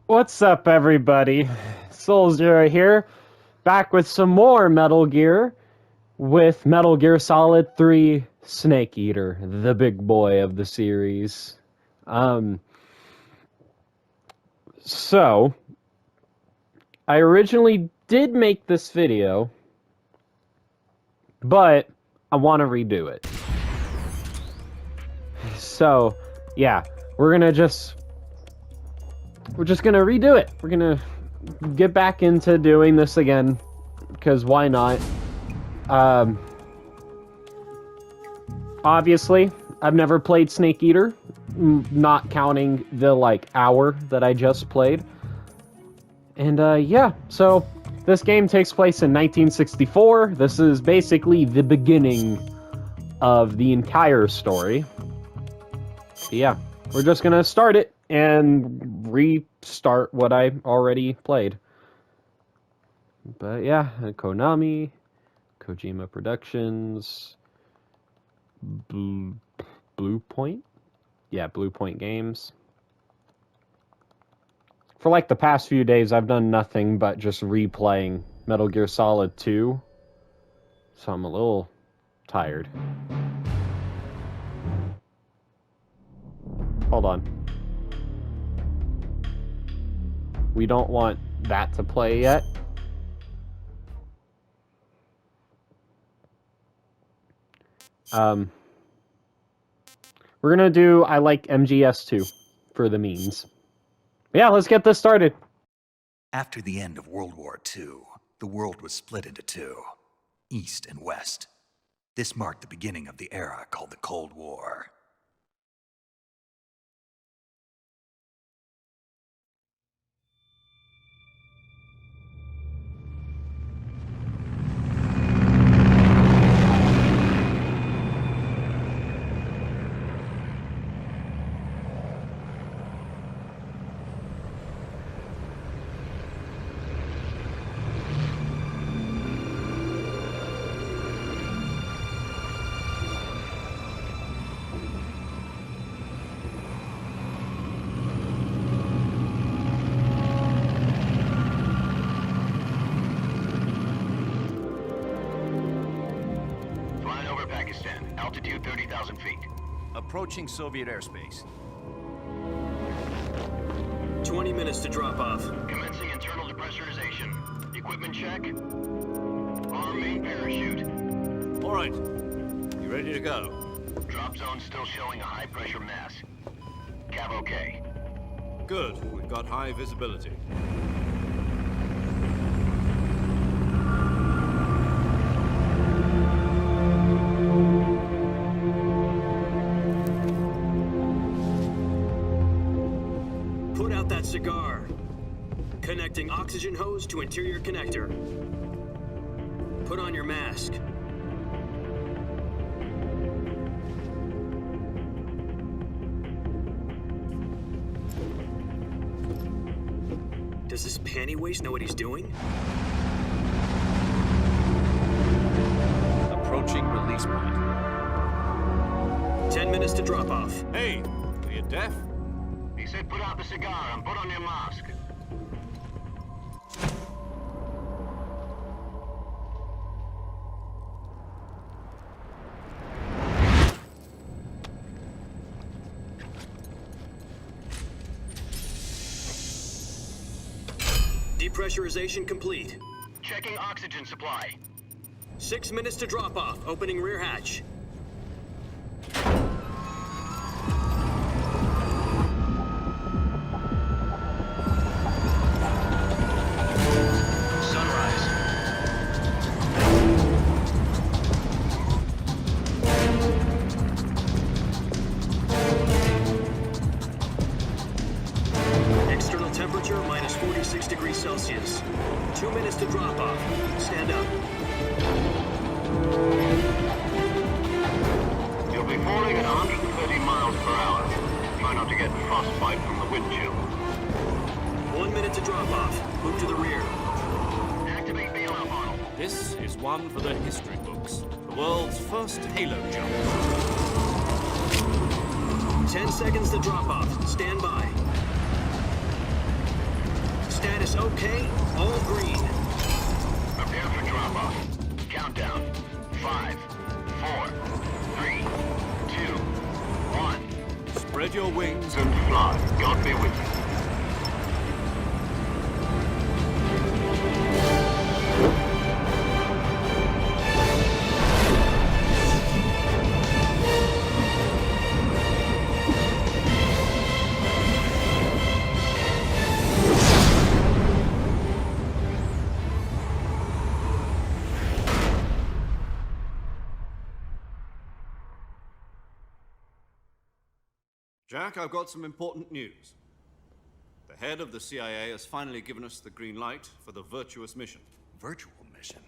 What's up, everybody? Soulzera here, back with some more Metal Gear, with Metal Gear Solid 3 Snake Eater, the big boy of the series. Um, so, I originally did make this video, but I want to redo it. So, yeah, we're just gonna redo it. We're gonna get back into doing this again, because why not? Um, Obviously, I've never played Snake Eater, not counting the hour that I just played. And yeah, so this game takes place in 1964. This is basically the beginning of the entire story. Yeah, we're just gonna start it and restart what I already played. But yeah, Konami, Kojima Productions, Blue Point? Yeah, Blue Point Games. For the past few days, I've done nothing but just replaying Metal Gear Solid 2. So I'm a little tired. Hold on. We don't want that to play yet. We're gonna do I like MGS2 for the means. Yeah, let's get this started. After the end of World War II, the world was split into two, East and West. This marked the beginning of the era called the Cold War. Altitude 30,000 feet. Approaching Soviet airspace. 20 minutes to drop off. Commencing internal depressurization. Equipment check. Arm main parachute. All right. You ready to go? Drop zone still showing a high pressure mass. Cav okay. Good. We've got high visibility. Put out that cigar. Connecting oxygen hose to interior connector. Put on your mask. Does this panty waste know what he's doing? Approaching release point. 10 minutes to drop off. Hey, are you deaf? He said put out the cigar and put on your mask. Depressurization complete. Checking oxygen supply. 6 minutes to drop off. Opening rear hatch. Sunrise. External temperature minus 46 degrees Celsius. 2 minutes to drop off. Stand up. You'll be falling at 130 miles per hour. Try not to get frostbite from the wind chill. 1 minute to drop off. Move to the rear. Activate bailout model. This is one for the history books. The world's first halo jump. 10 seconds to drop off. Stand by. Status okay, all green. Prepare for drop-off. Countdown. 5, 4, 3, 2, 1. Spread your wings. And fly. God be with you. Jack, I've got some important news. The head of the CIA has finally given us the green light for the Virtuous mission. Virtual mission?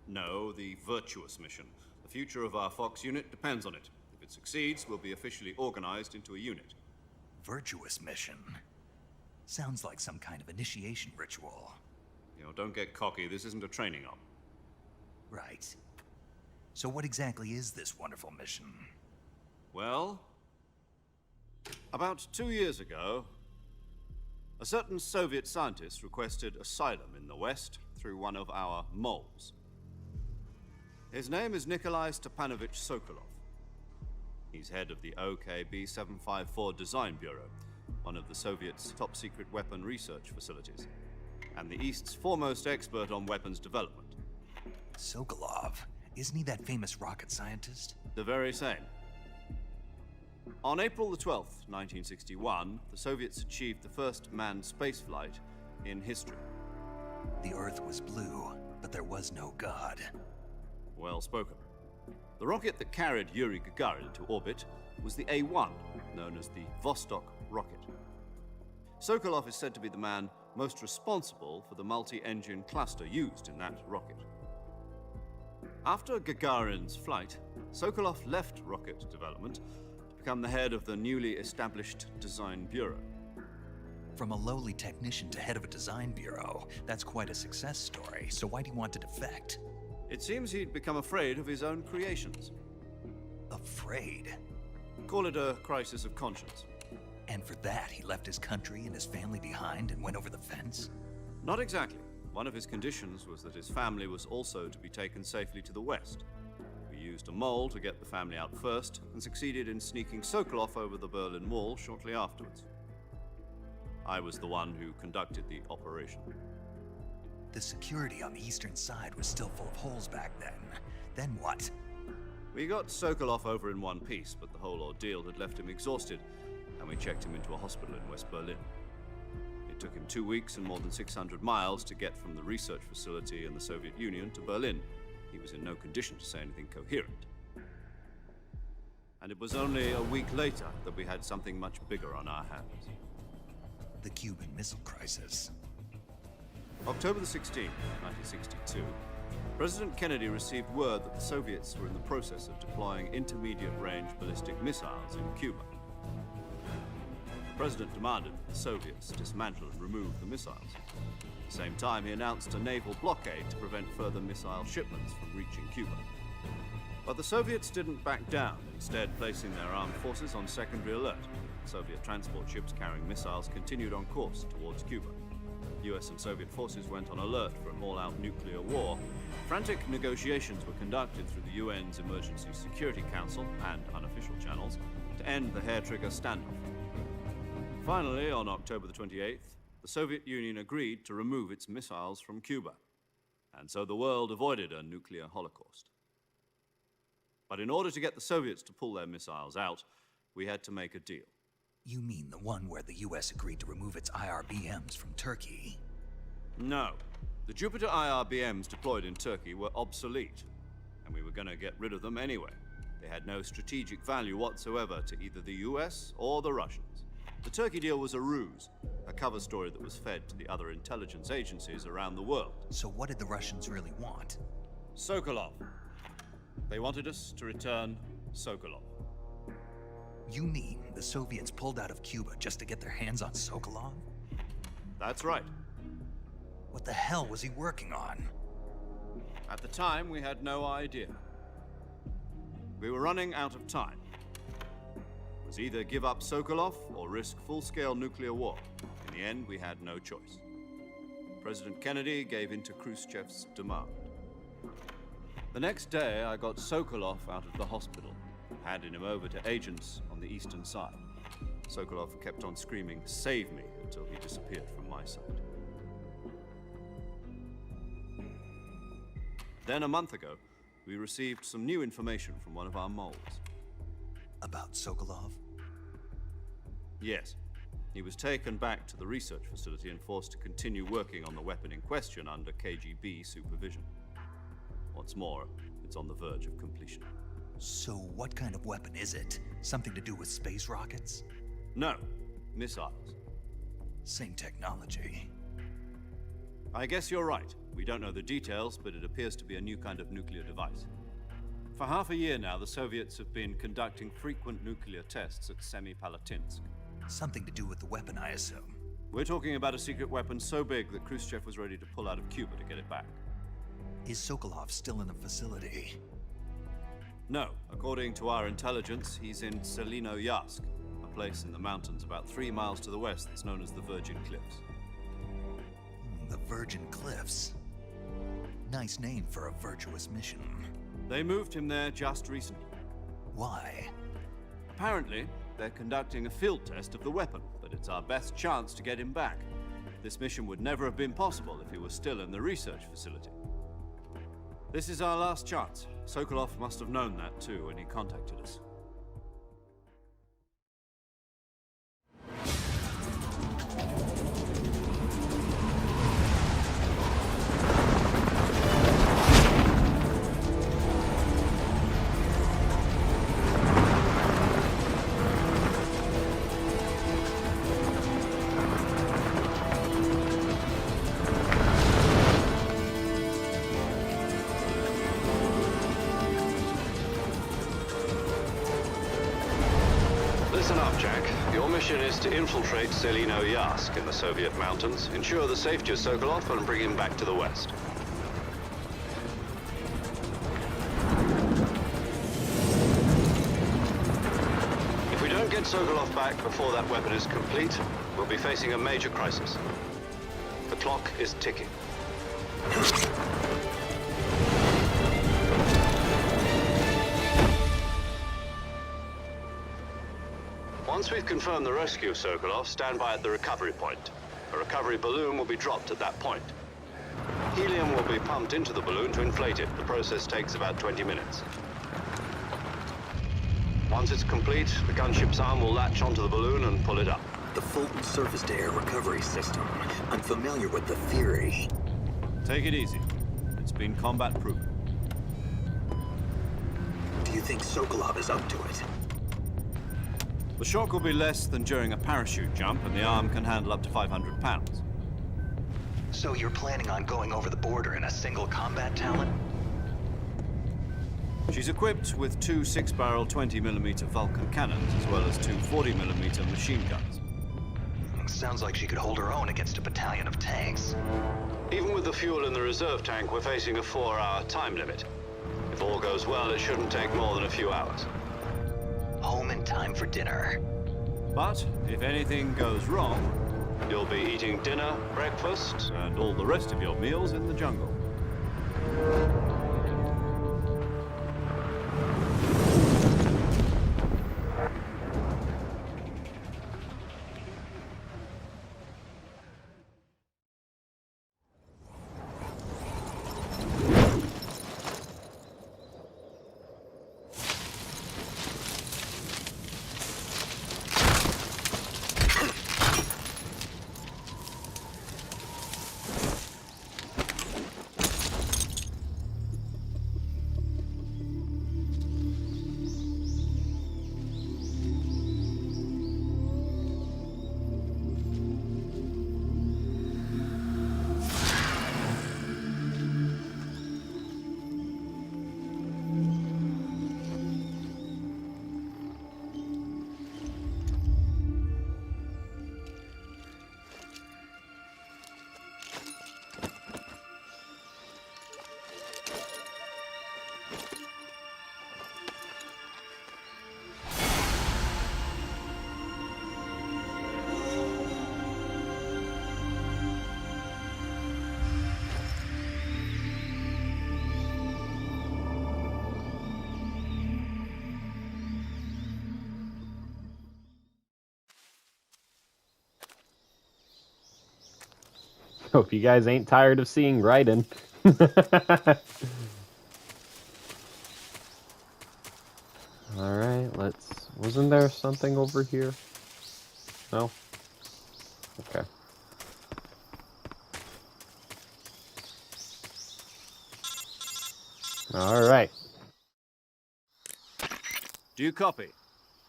No, the Virtuous mission. The future of our Fox unit depends on it. If it succeeds, we'll be officially organized into a unit. Virtuous mission? Sounds like some kind of initiation ritual. You know, don't get cocky. This isn't a training op. Right. So what exactly is this wonderful mission? Well, about 2 years ago, a certain Soviet scientist requested asylum in the West through one of our moles. His name is Nikolai Stepanovich Sokolov. He's head of the OKB-754 Design Bureau, one of the Soviets' top-secret weapon research facilities, and the East's foremost expert on weapons development. Sokolov? Isn't he that famous rocket scientist? The very same. On April the 12th, 1961, the Soviets achieved the first manned spaceflight in history. The Earth was blue, but there was no God. Well spoken. The rocket that carried Yuri Gagarin into orbit was the A-1, known as the Vostok rocket. Sokolov is said to be the man most responsible for the multi-engine cluster used in that rocket. After Gagarin's flight, Sokolov left rocket development to become the head of the newly established Design Bureau. From a lowly technician to head of a design bureau, that's quite a success story. So why do you want to defect? It seems he'd become afraid of his own creations. Afraid? Call it a crisis of conscience. And for that, he left his country and his family behind and went over the fence? Not exactly. One of his conditions was that his family was also to be taken safely to the West. We used a mole to get the family out first, and succeeded in sneaking Sokolov over the Berlin Wall shortly afterwards. I was the one who conducted the operation. The security on the eastern side was still full of holes back then. Then what? We got Sokolov over in one piece, but the whole ordeal had left him exhausted, and we checked him into a hospital in West Berlin. It took him 2 weeks and more than 600 miles to get from the research facility in the Soviet Union to Berlin. He was in no condition to say anything coherent. And it was only a week later that we had something much bigger on our hands. The Cuban Missile Crisis. October the 16th, 1962, President Kennedy received word that the Soviets were in the process of deploying intermediate-range ballistic missiles in Cuba. The President demanded that the Soviets dismantle and remove the missiles. At the same time, he announced a naval blockade to prevent further missile shipments from reaching Cuba. But the Soviets didn't back down, instead placing their armed forces on secondary alert. Soviet transport ships carrying missiles continued on course towards Cuba. US and Soviet forces went on alert for an all-out nuclear war. Frantic negotiations were conducted through the UN's Emergency Security Council and unofficial channels to end the hair-trigger standoff. Finally, on October the 28th, the Soviet Union agreed to remove its missiles from Cuba, and so the world avoided a nuclear holocaust. But in order to get the Soviets to pull their missiles out, we had to make a deal. You mean the one where the US agreed to remove its IRBMs from Turkey? No. The Jupiter IRBMs deployed in Turkey were obsolete, and we were going to get rid of them anyway. They had no strategic value whatsoever to either the US or the Russians. The Turkey deal was a ruse, a cover story that was fed to the other intelligence agencies around the world. So what did the Russians really want? Sokolov. They wanted us to return Sokolov. You mean the Soviets pulled out of Cuba just to get their hands on Sokolov? That's right. What the hell was he working on? At the time, we had no idea. We were running out of time. It was either give up Sokolov or risk full-scale nuclear war. In the end, we had no choice. President Kennedy gave in to Khrushchev's demand. The next day, I got Sokolov out of the hospital, handed him over to agents on the eastern side. Sokolov kept on screaming, "Save me," until he disappeared from my sight. Then, a month ago, we received some new information from one of our moles. About Sokolov? Yes. He was taken back to the research facility and forced to continue working on the weapon in question under KGB supervision. What's more, it's on the verge of completion. So what kind of weapon is it? Something to do with space rockets? No, missiles. Same technology. I guess you're right. We don't know the details, but it appears to be a new kind of nuclear device. For half a year now, the Soviets have been conducting frequent nuclear tests at Semipalatinsk. Something to do with the weapon, I assume. We're talking about a secret weapon so big that Khrushchev was ready to pull out of Cuba to get it back. Is Sokolov still in the facility? No, according to our intelligence, he's in Selino-Yarsk, a place in the mountains about 3 miles to the west that's known as the Virgin Cliffs. The Virgin Cliffs. Nice name for a virtuous mission. They moved him there just recently. Why? Apparently, they're conducting a field test of the weapon, but it's our best chance to get him back. This mission would never have been possible if he was still in the research facility. This is our last chance. Sokolov must have known that too when he contacted us. Listen up, Jack. Your mission is to infiltrate Selino-Yarsk in the Soviet mountains, ensure the safety of Sokolov, and bring him back to the West. If we don't get Sokolov back before that weapon is complete, we'll be facing a major crisis. The clock is ticking. Once we've confirmed the rescue of Sokolov, stand by at the recovery point. A recovery balloon will be dropped at that point. Helium will be pumped into the balloon to inflate it. The process takes about 20 minutes. Once it's complete, the gunship's arm will latch onto the balloon and pull it up. The Fulton surface-to-air recovery system. I'm familiar with the theory. Take it easy. It's been combat-proven. Do you think Sokolov is up to it? The shock will be less than during a parachute jump, and the arm can handle up to 500 pounds. So you're planning on going over the border in a single combat talent? She's equipped with 2 6-barrel 20mm Vulcan cannons, as well as 2 40mm machine guns. Sounds like she could hold her own against a battalion of tanks. Even with the fuel in the reserve tank, we're facing a 4-hour time limit. If all goes well, it shouldn't take more than a few hours. Home in time for dinner. But if anything goes wrong, You'll be eating dinner, breakfast, and all the rest of your meals in the jungle. Hope you guys ain't tired of seeing Raiden. Alright, wasn't there something over here? No? Okay. Alright. Do you copy?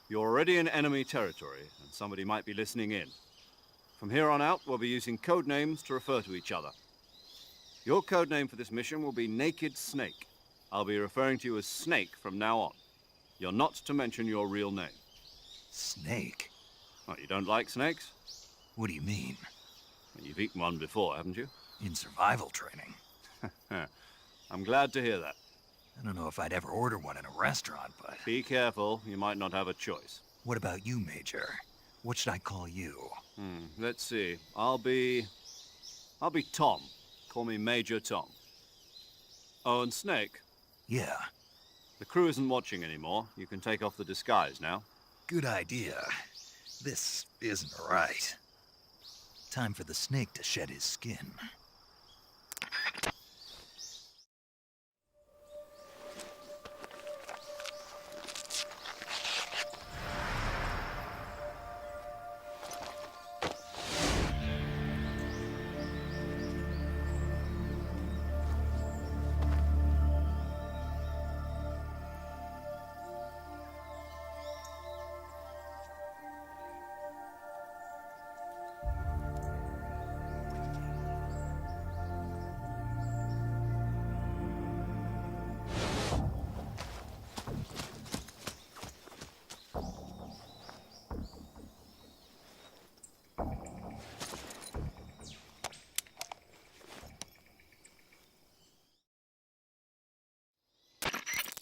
You're already in enemy territory, and somebody might be listening in. From here on out, we'll be using code names to refer to each other. Your code name for this mission will be Naked Snake. I'll be referring to you as Snake from now on. You're not to mention your real name. Snake? What, you don't like snakes? What do you mean? You've eaten one before, haven't you? In survival training? I'm glad to hear that. I don't know if I'd ever order one in a restaurant, but... Be careful, you might not have a choice. What about you, Major? What should I call you? Let's see. I'll be Tom. Call me Major Tom. Oh, and Snake, Yeah, the crew isn't watching anymore. You can take off the disguise now. good idea. This isn't right. Time for the snake to shed his skin.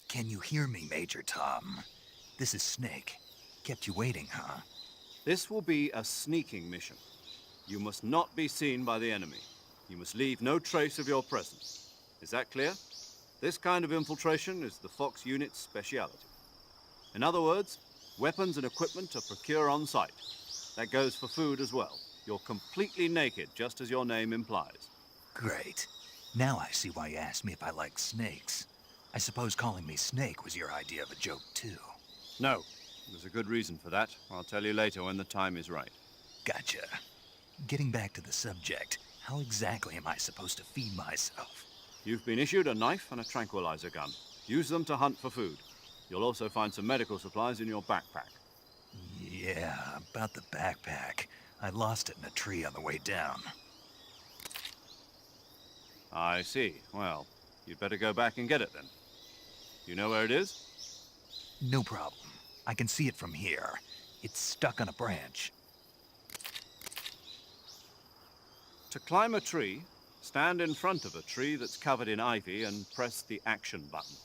Can you hear me, Major Tom? This is Snake. Kept you waiting, huh? This will be a sneaking mission. You must not be seen by the enemy. You must leave no trace of your presence. Is that clear? This kind of infiltration is the Fox unit's speciality. In other words, weapons and equipment are procured on site. That goes for food as well. You're completely naked, just as your name implies. Great. Now I see why you asked me if I like snakes. I suppose calling me Snake was your idea of a joke, too. No, there's a good reason for that. I'll tell you later when the time is right. Gotcha. Getting back to the subject, how exactly am I supposed to feed myself? You've been issued a knife and a tranquilizer gun. Use them to hunt for food. You'll also find some medical supplies in your backpack. Yeah, about the backpack. I lost it in a tree on the way down. I see. Well, you'd better go back and get it then. You know where it is? No problem. I can see it from here. It's stuck on a branch. To climb a tree, stand in front of a tree that's covered in ivy and press the action button.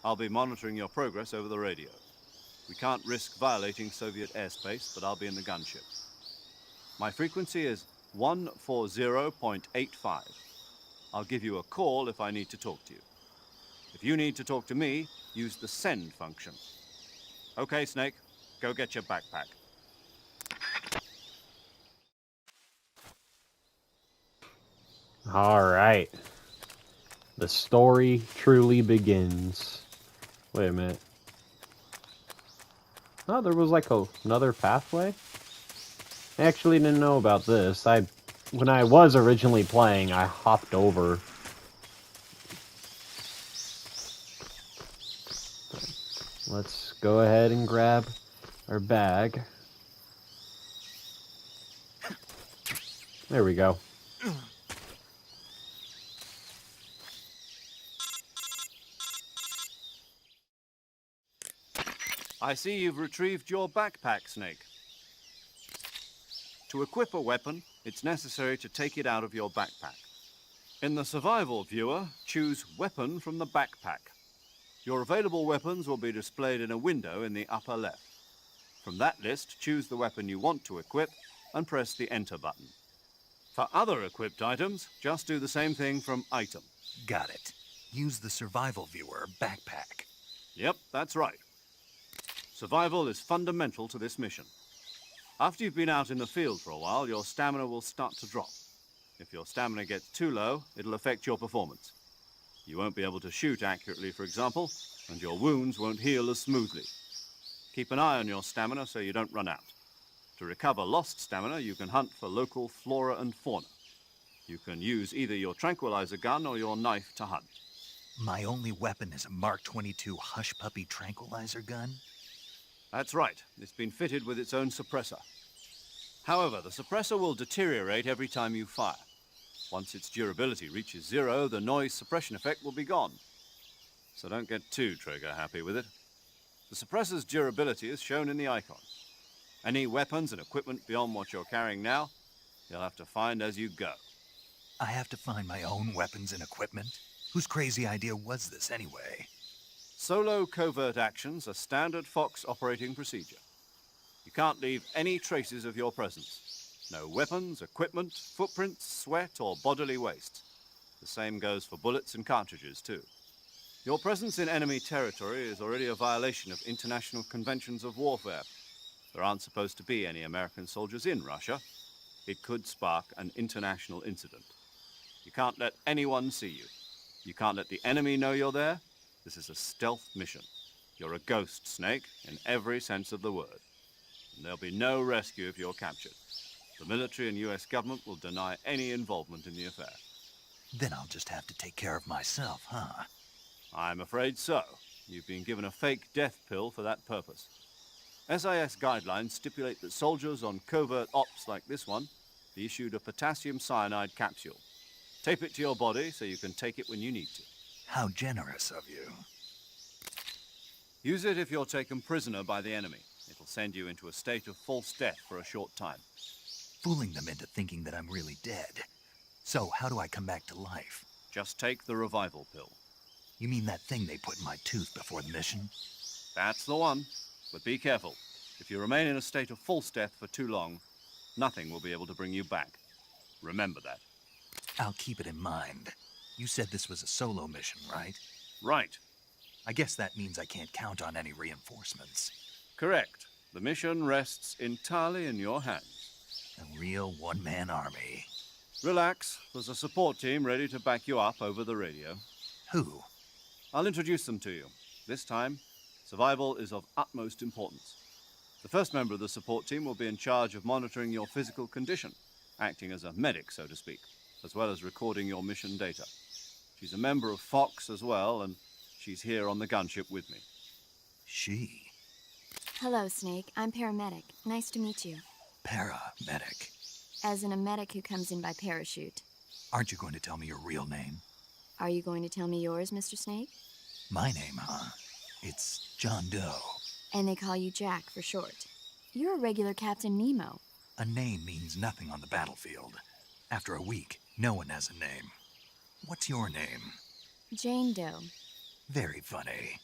I'll be monitoring your progress over the radio. We can't risk violating Soviet airspace, but I'll be in the gunship. My frequency is 140.85. I'll give you a call if I need to talk to you. If you need to talk to me, use the send function. Okay, Snake, go get your backpack. Alright. The story truly begins. Wait a minute. Oh, there was like another pathway? I actually didn't know about this. When I was originally playing, I hopped over. Let's go ahead and grab our bag. There we go. I see you've retrieved your backpack, Snake. To equip a weapon, it's necessary to take it out of your backpack. In the survival viewer, choose Weapon from the backpack. Your available weapons will be displayed in a window in the upper left. From that list, choose the weapon you want to equip and press the Enter button. For other equipped items, just do the same thing from Item. Got it. Use the survival viewer backpack. Yep, that's right. Survival is fundamental to this mission. After you've been out in the field for a while, your stamina will start to drop. If your stamina gets too low, it'll affect your performance. You won't be able to shoot accurately, for example, and your wounds won't heal as smoothly. Keep an eye on your stamina so you don't run out. To recover lost stamina, you can hunt for local flora and fauna. You can use either your tranquilizer gun or your knife to hunt. My only weapon is a Mark 22 Hush Puppy tranquilizer gun? That's right. It's been fitted with its own suppressor. However, the suppressor will deteriorate every time you fire. Once its durability reaches 0, the noise suppression effect will be gone. So don't get too trigger-happy with it. The suppressor's durability is shown in the icon. Any weapons and equipment beyond what you're carrying now, you'll have to find as you go. I have to find my own weapons and equipment? Whose crazy idea was this anyway? Solo covert actions are standard Fox operating procedure. You can't leave any traces of your presence. No weapons, equipment, footprints, sweat, or bodily waste. The same goes for bullets and cartridges, too. Your presence in enemy territory is already a violation of international conventions of warfare. There aren't supposed to be any American soldiers in Russia. It could spark an international incident. You can't let anyone see you. You can't let the enemy know you're there. This is a stealth mission. You're a ghost, Snake, in every sense of the word. And there'll be no rescue if you're captured. The military and US government will deny any involvement in the affair. Then I'll just have to take care of myself, huh? I'm afraid so. You've been given a fake death pill for that purpose. SIS guidelines stipulate that soldiers on covert ops like this one be issued a potassium cyanide capsule. Tape it to your body so you can take it when you need to. How generous of you. Use it if you're taken prisoner by the enemy. It'll send you into a state of false death for a short time. Fooling them into thinking that I'm really dead. So how do I come back to life? Just take the revival pill. You mean that thing they put in my tooth before the mission? That's the one. But be careful. If you remain in a state of false death for too long, nothing will be able to bring you back. Remember that. I'll keep it in mind. You said this was a solo mission, right? Right. I guess that means I can't count on any reinforcements. Correct. The mission rests entirely in your hands. A real one-man army. Relax. There's a support team ready to back you up over the radio. Who? I'll introduce them to you. This time, survival is of utmost importance. The first member of the support team will be in charge of monitoring your physical condition, acting as a medic, so to speak, as well as recording your mission data. She's a member of Fox as well, and she's here on the gunship with me. She? Hello, Snake. I'm paramedic. Nice to meet you. Paramedic. As in a medic who comes in by parachute. Aren't you going to tell me your real name? Are you going to tell me yours, Mr. Snake? My name, huh? It's John Doe. And they call you Jack for short. You're a regular Captain Nemo. A name means nothing on the battlefield. After a week, no one has a name. What's your name? Jane Doe. Very funny.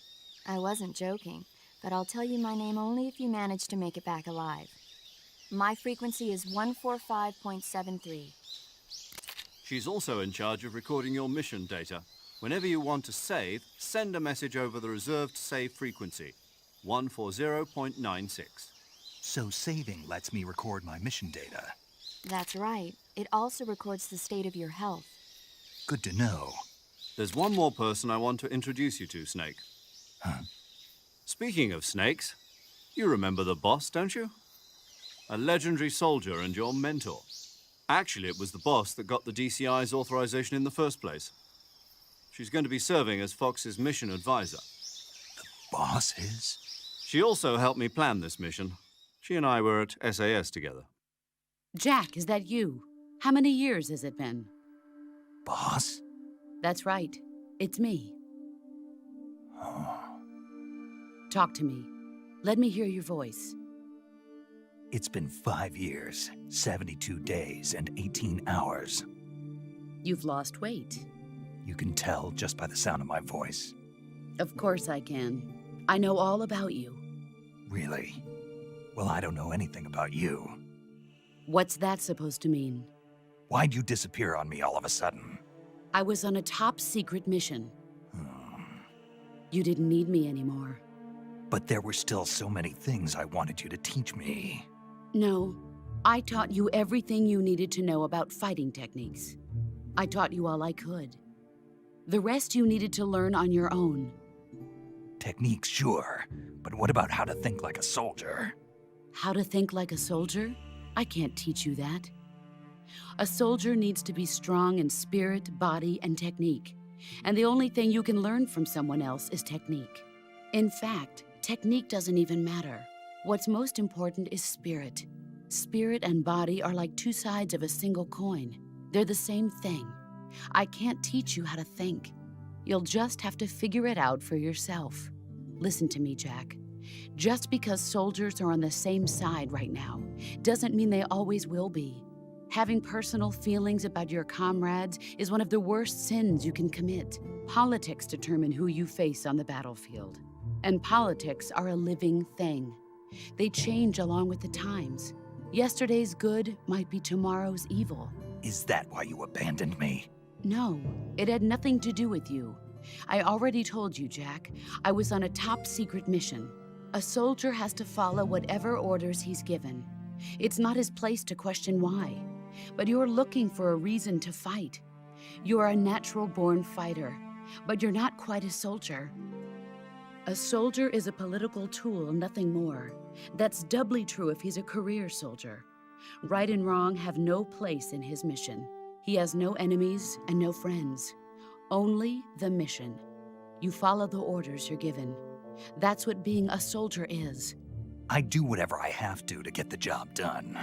I wasn't joking, but I'll tell you my name only if you manage to make it back alive. My frequency is 145.73. She's also in charge of recording your mission data. Whenever you want to save, send a message over the reserved save frequency, 140.96. So saving lets me record my mission data. That's right. It also records the state of your health. Good to know. There's one more person I want to introduce you to, Snake. Huh? Speaking of snakes, you remember the boss, don't you? A legendary soldier and your mentor. Actually, it was the boss that got the DCI's authorization in the first place. She's going to be serving as Fox's mission advisor. Boss is? She also helped me plan this mission. She and I were at SAS together. Jack, is that you? How many years has it been? Boss? That's right. It's me. Oh. Talk to me. Let me hear your voice. It's been 5 years, 72 days, and 18 hours. You've lost weight. You can tell just by the sound of my voice. Of course I can. I know all about you. Really? Well, I don't know anything about you. What's that supposed to mean? Why'd you disappear on me all of a sudden? I was on a top-secret mission. Hmm. You didn't need me anymore. But there were still so many things I wanted you to teach me. No, I taught you everything you needed to know about fighting techniques. I taught you all I could. The rest you needed to learn on your own. Techniques, sure. But what about how to think like a soldier? How to think like a soldier? I can't teach you that. A soldier needs to be strong in spirit, body, and technique. And the only thing you can learn from someone else is technique. In fact, technique doesn't even matter. What's most important is spirit. Spirit and body are like two sides of a single coin. They're the same thing. I can't teach you how to think. You'll just have to figure it out for yourself. Listen to me, Jack. Just because soldiers are on the same side right now doesn't mean they always will be. Having personal feelings about your comrades is one of the worst sins you can commit. Politics determine who you face on the battlefield. And politics are a living thing. They change along with the times. Yesterday's good might be tomorrow's evil. Is that why you abandoned me? No, it had nothing to do with you. I already told you, Jack. I was on a top-secret mission. A soldier has to follow whatever orders he's given. It's not his place to question why. But you're looking for a reason to fight. You're a natural-born fighter, but you're not quite a soldier. A soldier is a political tool, nothing more. That's doubly true if he's a career soldier. Right and wrong have no place in his mission. He has no enemies and no friends. Only the mission. You follow the orders you're given. That's what being a soldier is. I do whatever I have to get the job done.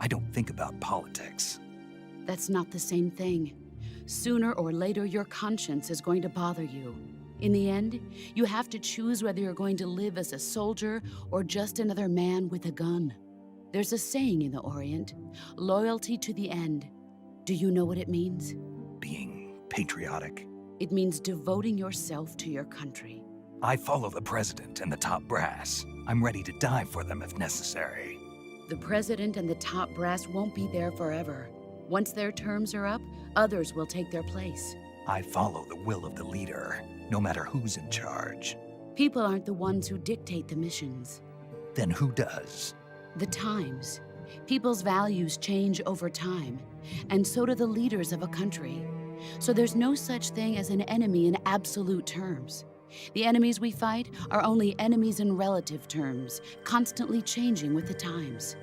I don't think about politics. That's not the same thing. Sooner or later, your conscience is going to bother you. In the end, you have to choose whether you're going to live as a soldier or just another man with a gun. There's a saying in the Orient, loyalty to the end. Do you know what it means? Being patriotic. It means devoting yourself to your country. I follow the president and the top brass. I'm ready to die for them if necessary. The president and the top brass won't be there forever. Once their terms are up, others will take their place. I follow the will of the leader, no matter who's in charge. People aren't the ones who dictate the missions. Then who does? The times. People's values change over time, and so do the leaders of a country. So there's no such thing as an enemy in absolute terms. The enemies we fight are only enemies in relative terms, constantly changing with the times.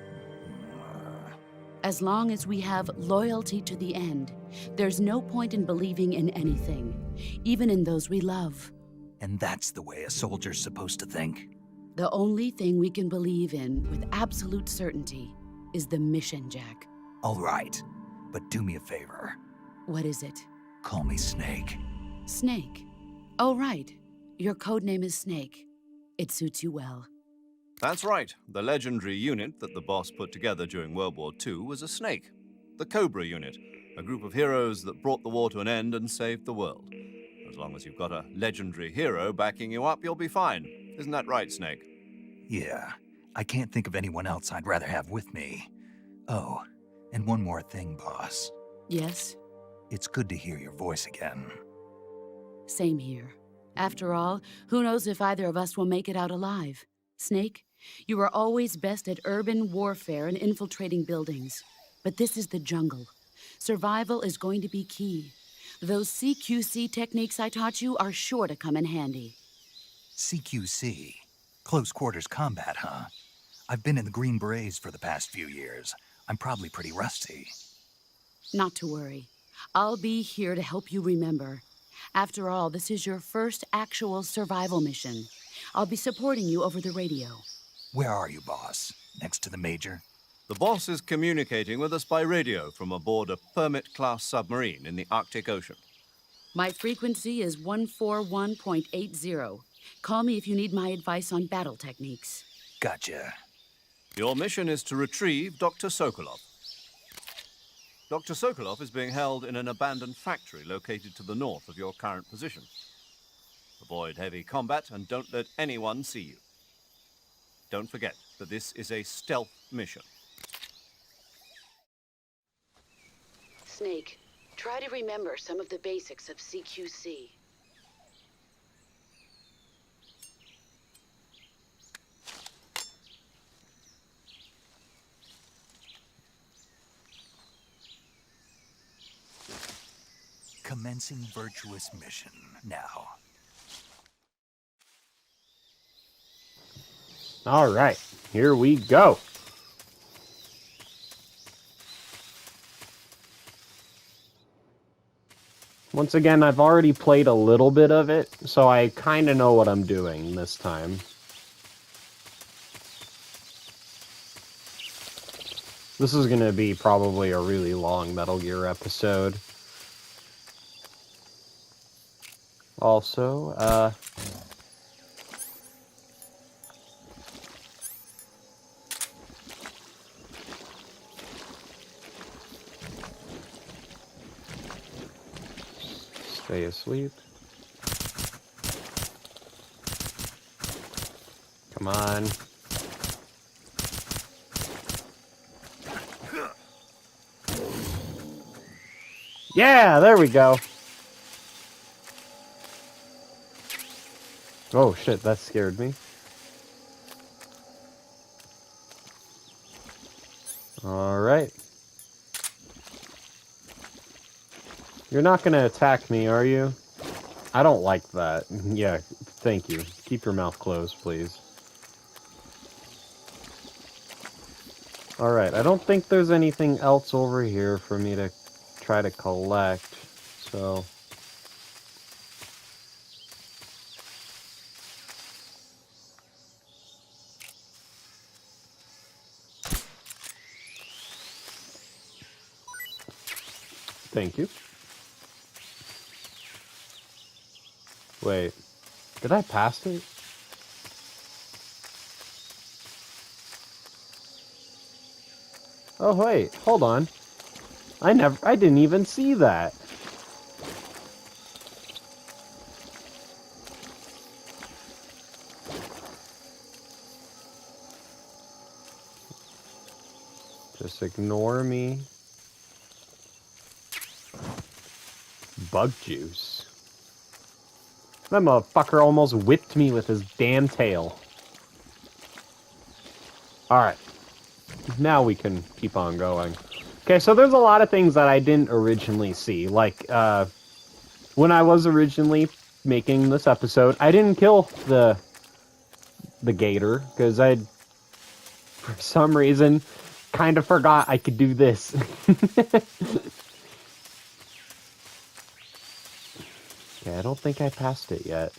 As long as we have loyalty to the end, there's no point in believing in anything, even in those we love. And that's the way a soldier's supposed to think? The only thing we can believe in with absolute certainty is the mission, Jack. All right, but do me a favor. What is it? Call me Snake. Snake. Oh, right. Your codename is Snake. It suits you well. That's right. The legendary unit that the boss put together during World War II was a snake. The Cobra unit, a group of heroes that brought the war to an end and saved the world. As long as you've got a legendary hero backing you up, you'll be fine. Isn't that right, Snake? Yeah, I can't think of anyone else I'd rather have with me. Oh, and one more thing, boss. Yes? It's good to hear your voice again. Same here. After all, who knows if either of us will make it out alive? Snake, you are always best at urban warfare and infiltrating buildings. But this is the jungle. Survival is going to be key. Those CQC techniques I taught you are sure to come in handy. CQC? Close quarters combat, huh? I've been in the Green Berets for the past few years. I'm probably pretty rusty. Not to worry. I'll be here to help you remember. After all, this is your first actual survival mission. I'll be supporting you over the radio. Where are you, boss? Next to the Major? The boss is communicating with us by radio from aboard a Permit-class submarine in the Arctic Ocean. My frequency is 141.80. Call me if you need my advice on battle techniques. Gotcha. Your mission is to retrieve Dr. Sokolov. Dr. Sokolov is being held in an abandoned factory located to the north of your current position. Avoid heavy combat and don't let anyone see you. Don't forget that this is a stealth mission. Snake, try to remember some of the basics of CQC. Commencing virtuous mission now. All right, here we go. Once again, I've already played a little bit of it, so I kind of know what I'm doing this time. This is going to be probably a really long Metal Gear episode. Also, stay asleep. Come on. Yeah, there we go. Oh shit, that scared me. Alright. You're not gonna attack me, are you? I don't like that. Yeah, thank you. Keep your mouth closed, please. Alright, I don't think there's anything else over here for me to try to collect, so... Thank you. Wait, did I pass it? Oh wait, hold on. I didn't even see that. Just ignore me. Bug juice. That motherfucker almost whipped me with his damn tail. Alright. Now we can keep on going. Okay, so there's a lot of things that I didn't originally see. Like, when I was originally making this episode, I didn't kill the gator, because I, for some reason, kind of forgot I could do this. Okay, I don't think I passed it yet.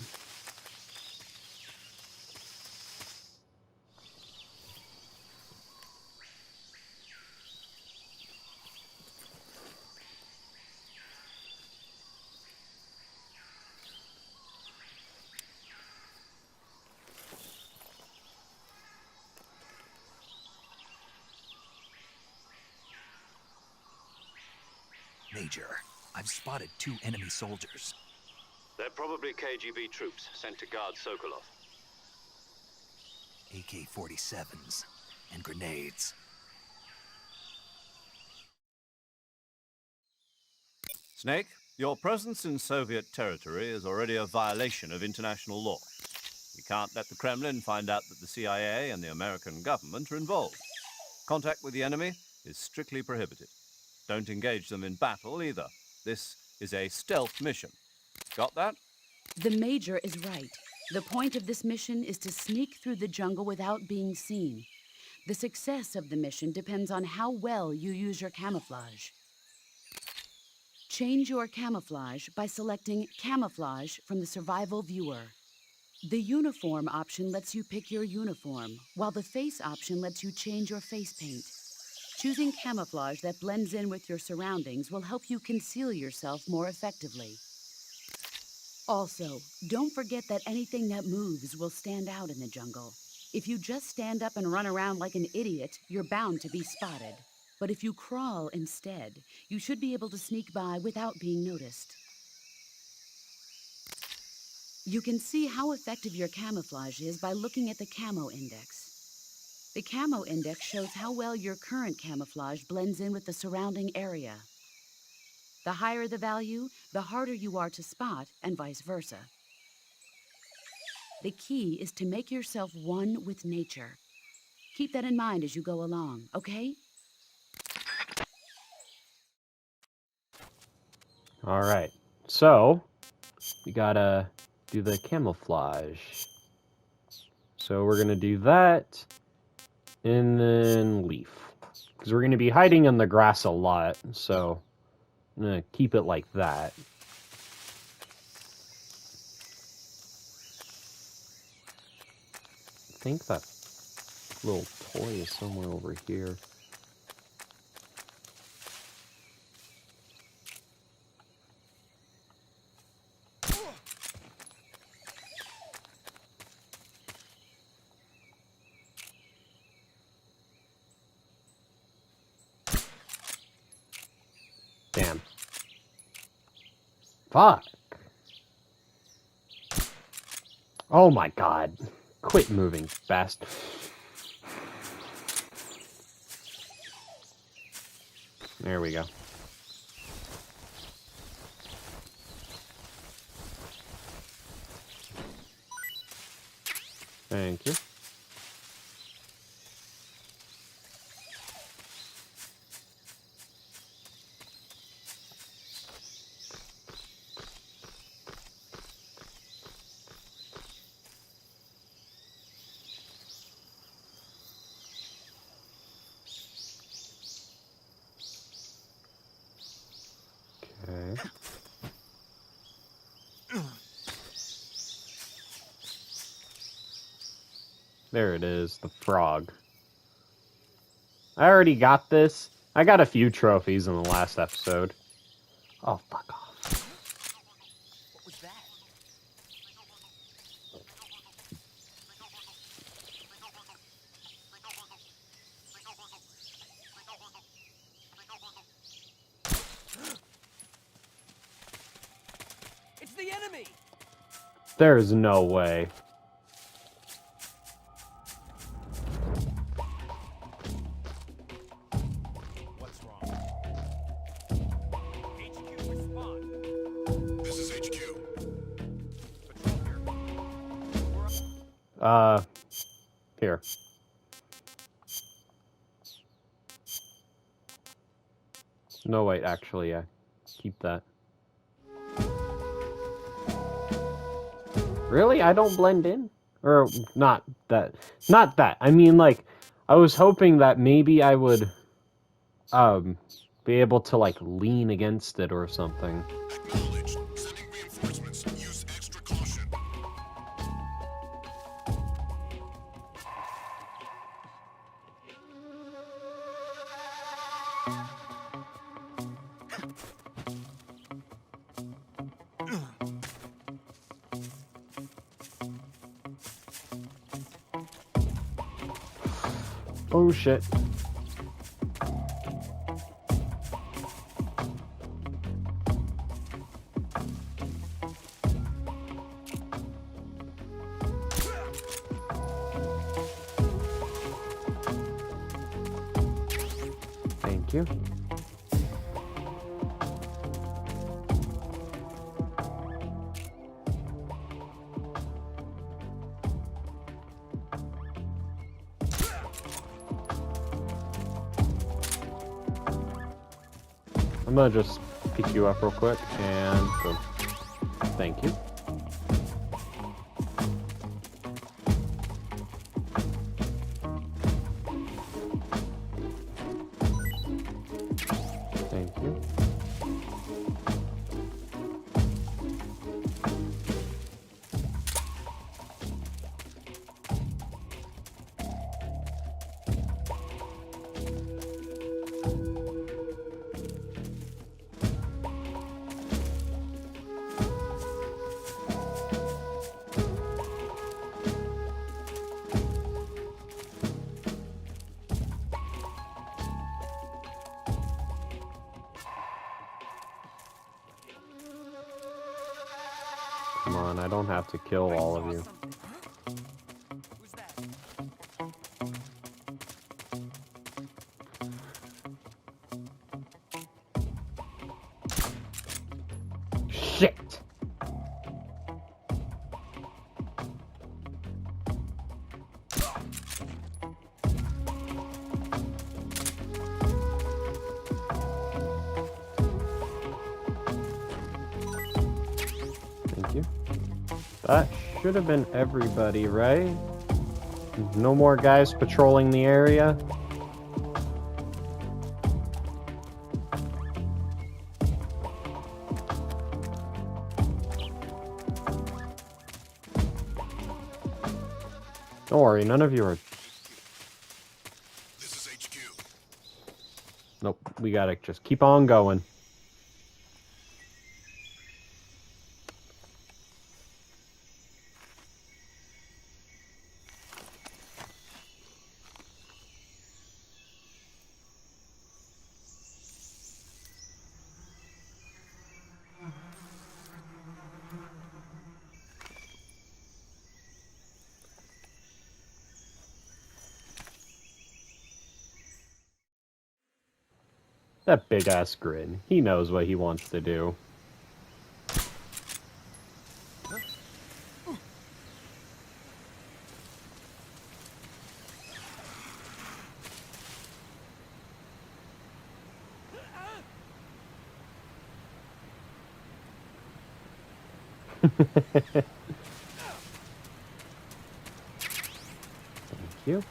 Major, I've spotted 2 enemy soldiers. They're probably KGB troops sent to guard Sokolov. AK-47s and grenades. Snake, your presence in Soviet territory is already a violation of international law. We can't let the Kremlin find out that the CIA and the American government are involved. Contact with the enemy is strictly prohibited. Don't engage them in battle either. This is a stealth mission. Got that? The Major is right. The point of this mission is to sneak through the jungle without being seen. The success of the mission depends on how well you use your camouflage. Change your camouflage by selecting Camouflage from the Survival Viewer. The Uniform option lets you pick your uniform, while the Face option lets you change your face paint. Choosing camouflage that blends in with your surroundings will help you conceal yourself more effectively. Also, don't forget that anything that moves will stand out in the jungle. If you just stand up and run around like an idiot, you're bound to be spotted. But if you crawl instead, you should be able to sneak by without being noticed. You can see how effective your camouflage is by looking at the Camo Index. The Camo Index shows how well your current camouflage blends in with the surrounding area. The higher the value, the harder you are to spot, and vice versa. The key is to make yourself one with nature. Keep that in mind as you go along, okay? Alright. So, we gotta do the camouflage. So we're gonna do that, and then leaf. Because we're gonna be hiding in the grass a lot, so I'm gonna keep it like that. I think that little toy is somewhere over here. Damn. Fuck. Oh my god. Quit moving fast. There we go. Thank you. Okay. There it is, the frog. I already got this. I got a few trophies in the last episode. Oh, fuck off. What was that? It's the enemy! There's no way. What's wrong? HQ, respond. This is HQ. Patrol here. Here. No, wait, actually, yeah. Keep that. Really? I don't blend in? Or, not that. Not that. I mean, like, I was hoping that maybe I would, be able to, like, lean against it or something. Acknowledged. Sending reinforcements. Use extra caution. Oh, shit. Thank you. I'm gonna just pick you up real quick and boom. Thank you. Thank you. Come on, I don't have to kill all of you. Who's that? Shit! That should have been everybody, right? No more guys patrolling the area? Don't worry, none of you are... This is HQ. Nope, we gotta just keep on going. That big-ass grin. He knows what he wants to do. Thank you.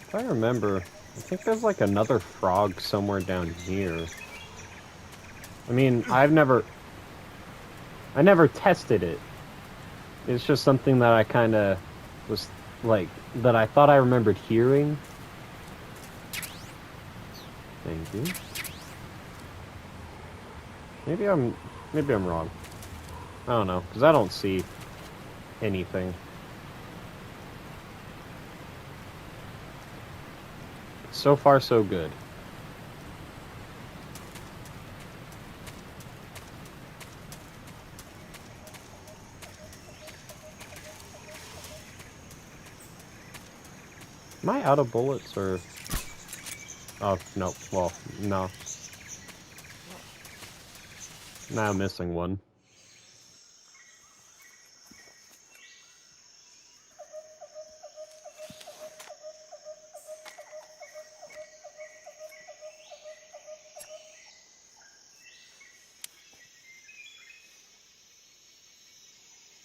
If I remember, I think there's like another frog somewhere down here. I mean, I never tested it. It's just something that I kind of was like, that I thought I remembered hearing. Thank you. Maybe I'm wrong. I don't know, because I don't see anything. So far, so good. Am I out of bullets, or... Oh, no. Well, no. Now I'm missing one.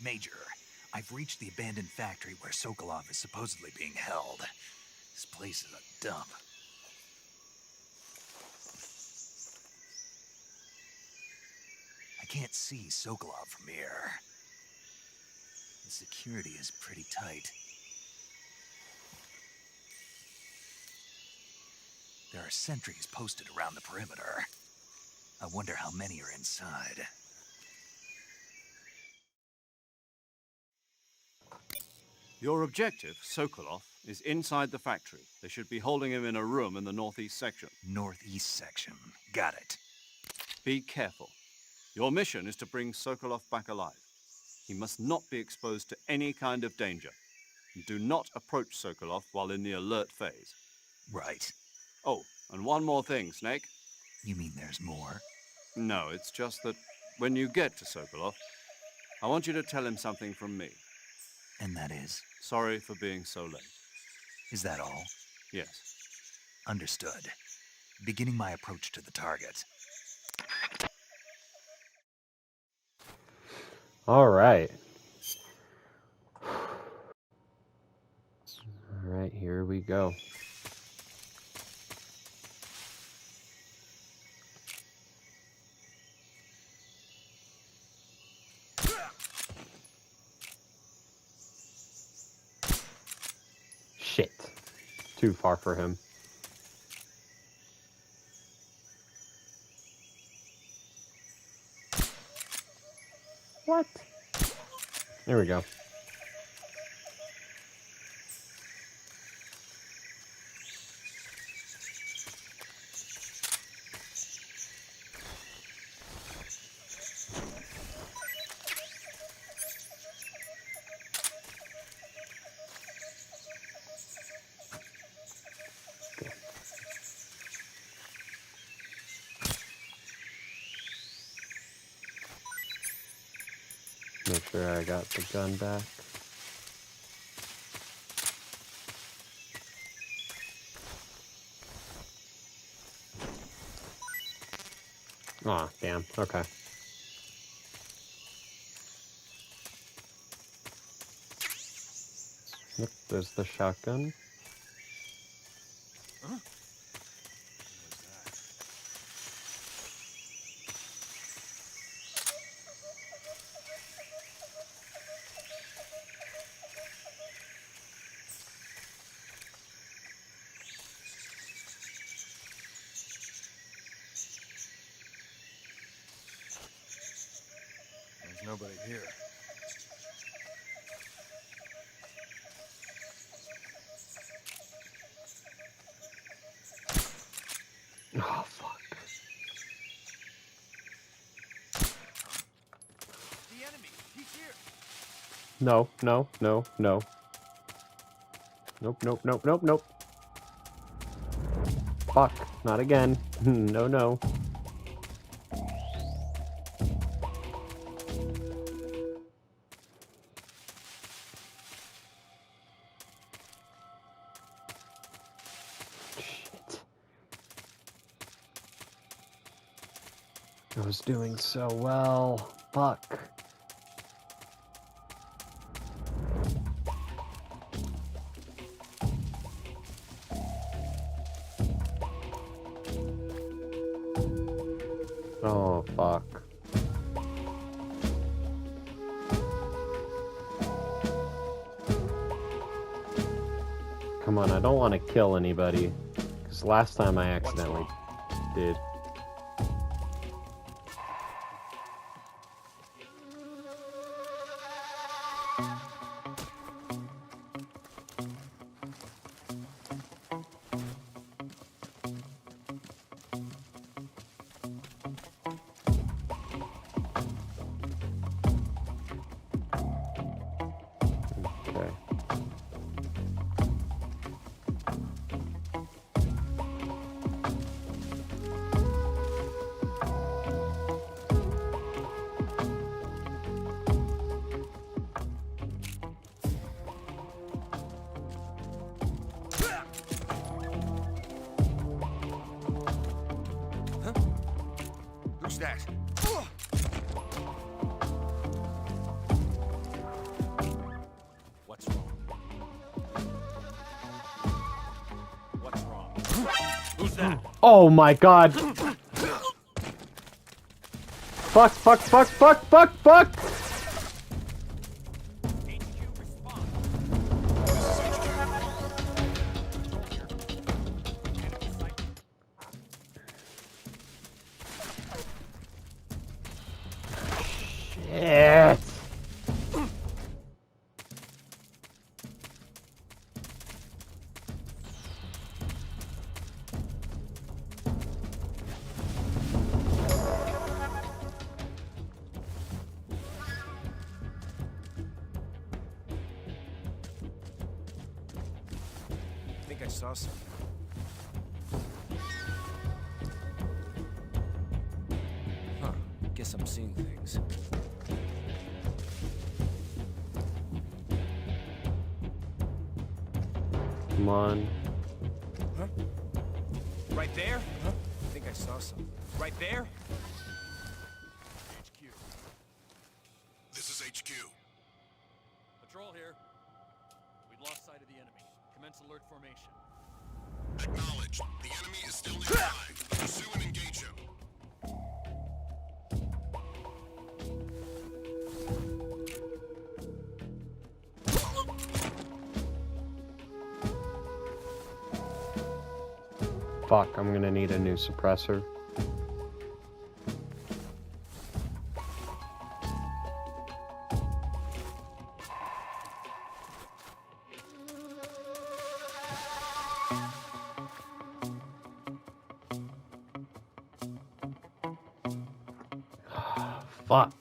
Major, I've reached the abandoned factory where Sokolov is supposedly being held. This place is a dump. I can't see Sokolov from here. The security is pretty tight. There are sentries posted around the perimeter. I wonder how many are inside. Your objective, Sokolov, is inside the factory. They should be holding him in a room in the northeast section. Northeast section. Got it. Be careful. Your mission is to bring Sokolov back alive. He must not be exposed to any kind of danger. And do not approach Sokolov while in the alert phase. Right. Oh, and one more thing, Snake. You mean there's more? No, it's just that when you get to Sokolov, I want you to tell him something from me. And that is? Sorry for being so late. Is that all? Yes. Understood. Beginning my approach to the target. Alright. Alright, here we go. Shit. Too far for him. What? There we go. sure I got the gun back. Aw, damn. Okay. Yep, there's the shotgun. There's nobody here. Oh, fuck. The enemy! He's here! No, no, no, no. Nope, nope, nope, nope, nope. Fuck, not again. No, no. Shit. I was doing so well. Fuck. Oh, fuck. Come on, I don't want to kill anybody. Because last time I accidentally did. Okay. Who's that? What's wrong? What's wrong? Who's that? Oh my god! Fuck, fuck, fuck, fuck, fuck, fuck! HQ respond. Shit! I think I saw something. Huh. Guess I'm seeing things. Come on. Huh? Right there? Huh? I think I saw something. Right there? HQ. This is HQ. Patrol here. We've lost sight of the enemy. Commence alert formation. Acknowledged. The enemy is still nearby. Pursue and engage him. Fuck, I'm gonna need a new suppressor. Fuck.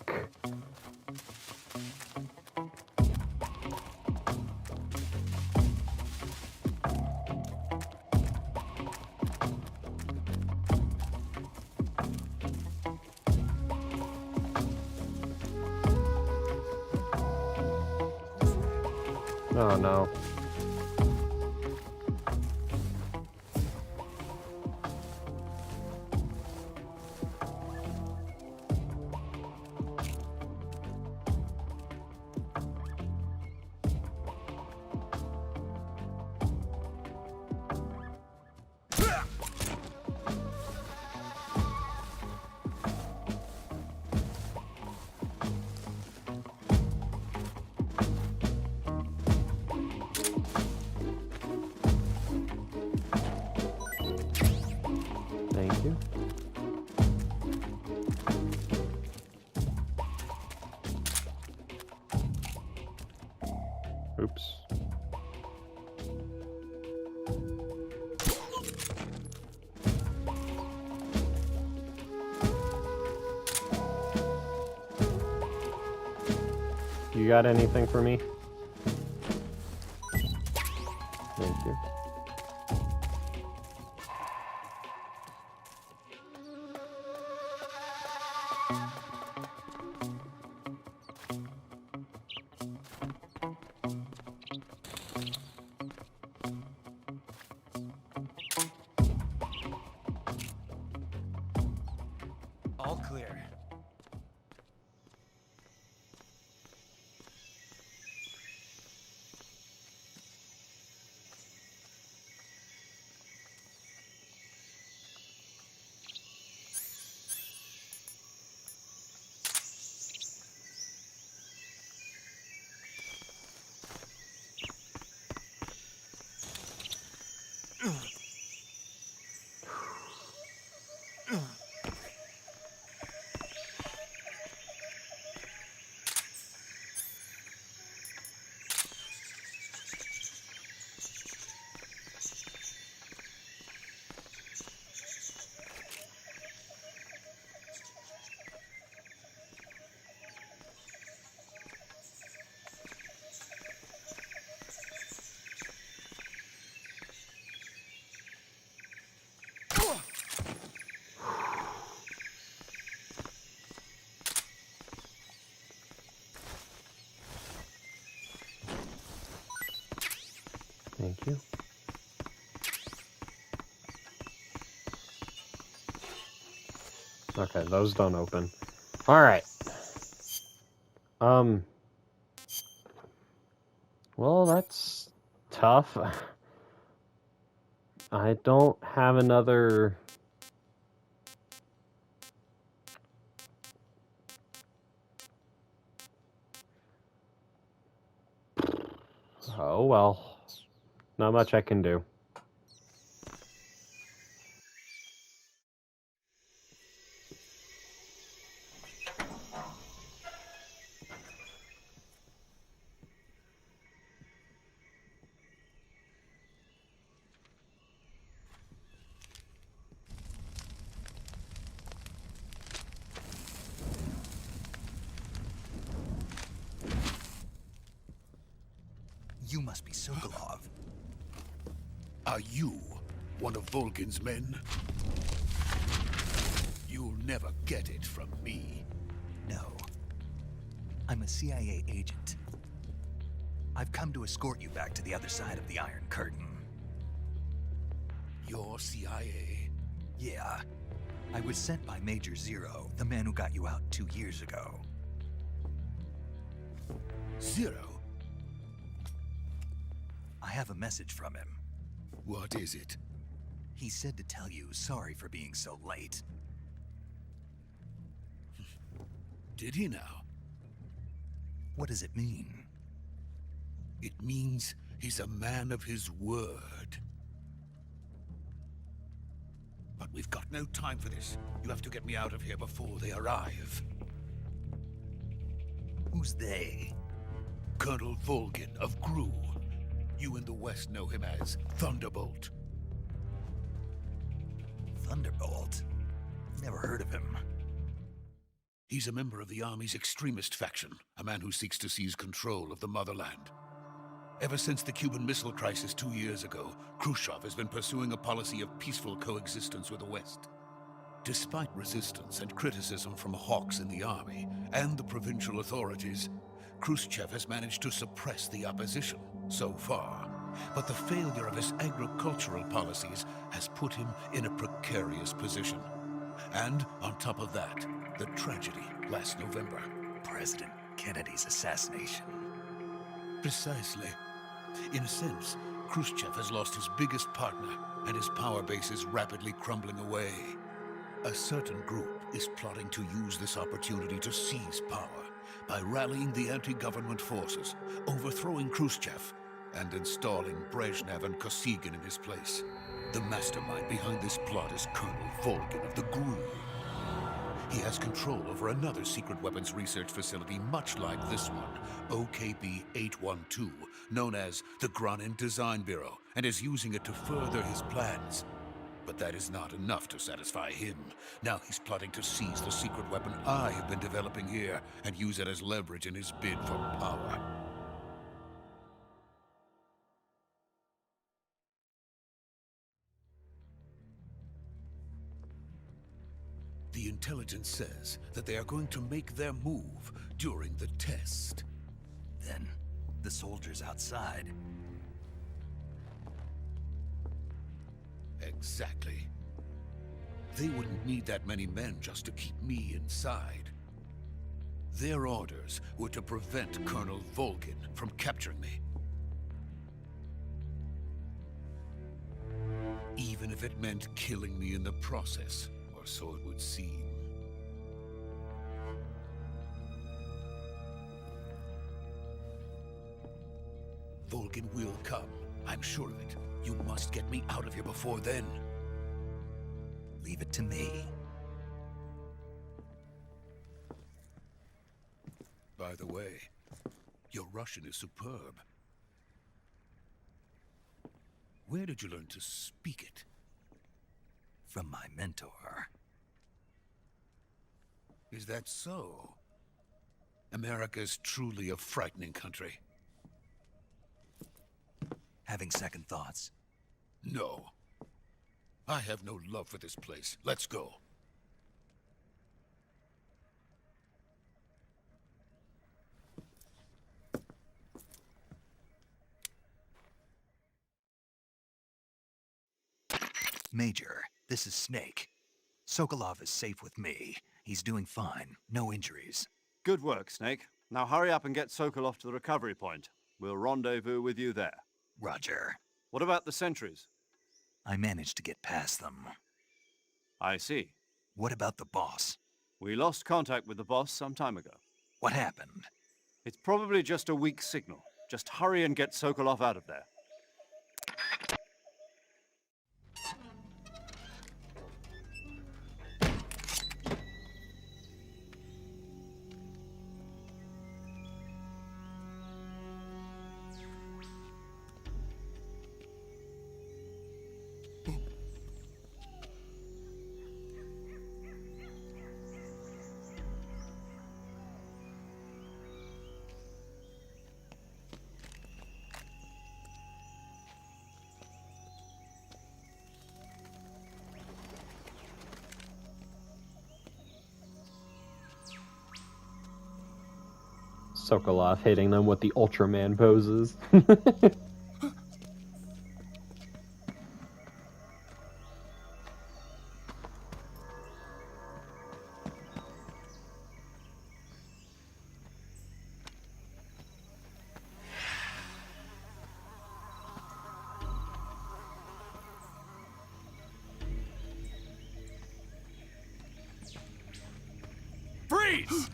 Oh no. Thank you. Oops. You got anything for me? Thank you. All clear. Thank you. Okay, those don't open. Alright. Well, that's tough. I don't have another... Oh, well. Not much I can do. You must be Sokolov. Are you one of Volgin's men? You'll never get it from me. No. I'm a CIA agent. I've come to escort you back to the other side of the Iron Curtain. You're CIA? Yeah. I was sent by Major Zero, the man who got you out 2 years ago. Zero? I have a message from him. What is it? He said to tell you sorry for being so late. Did he now? What does it mean? It means he's a man of his word. But we've got no time for this. You have to get me out of here before they arrive. Who's they? Colonel Volgin of Gru. You in the West know him as Thunderbolt. Thunderbolt? Never heard of him. He's a member of the Army's extremist faction, a man who seeks to seize control of the motherland. Ever since the Cuban Missile Crisis 2 years ago, Khrushchev has been pursuing a policy of peaceful coexistence with the West. Despite resistance and criticism from hawks in the Army and the provincial authorities, Khrushchev has managed to suppress the opposition so far. But the failure of his agricultural policies has put him in a precarious position. And on top of that, the tragedy last November. President Kennedy's assassination. Precisely. In a sense, Khrushchev has lost his biggest partner, and his power base is rapidly crumbling away. A certain group is plotting to use this opportunity to seize power by rallying the anti-government forces, overthrowing Khrushchev, and installing Brezhnev and Kosygin in his place. The mastermind behind this plot is Colonel Volgin of the GRU. He has control over another secret weapons research facility much like this one, OKB-812, known as the Granin Design Bureau, and is using it to further his plans. But that is not enough to satisfy him. Now he's plotting to seize the secret weapon I have been developing here and use it as leverage in his bid for power. The intelligence says that they are going to make their move during the test. Then, the soldiers outside. Exactly. They wouldn't need that many men just to keep me inside. Their orders were to prevent Colonel Volgin from capturing me. Even if it meant killing me in the process. Or so it would seem. Volgin will come. I'm sure of it. You must get me out of here before then. Leave it to me. By the way, your Russian is superb. Where did you learn to speak it? From my mentor. Is that so? America's truly a frightening country. Having second thoughts? No. I have no love for this place. Let's go. Major, this is Snake. Sokolov is safe with me. He's doing fine. No injuries. Good work, Snake. Now hurry up and get Sokolov to the recovery point. We'll rendezvous with you there. Roger. What about the sentries? I managed to get past them. I see. What about the boss? We lost contact with the boss some time ago. What happened? It's probably just a weak signal. Just hurry and get Sokolov out of there. Sokolov hitting them with the Ultraman poses. Freeze!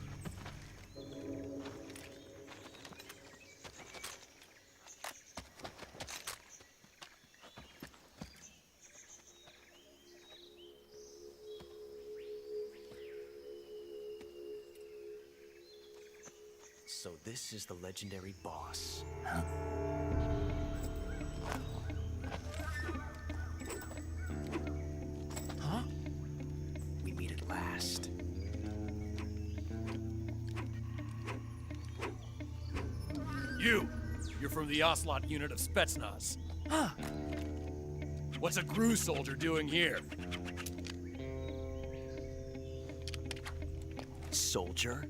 So this is the legendary boss. Huh? Huh? We meet at last. You're from the Ocelot unit of Spetsnaz. Huh. What's a GRU soldier doing here? Soldier?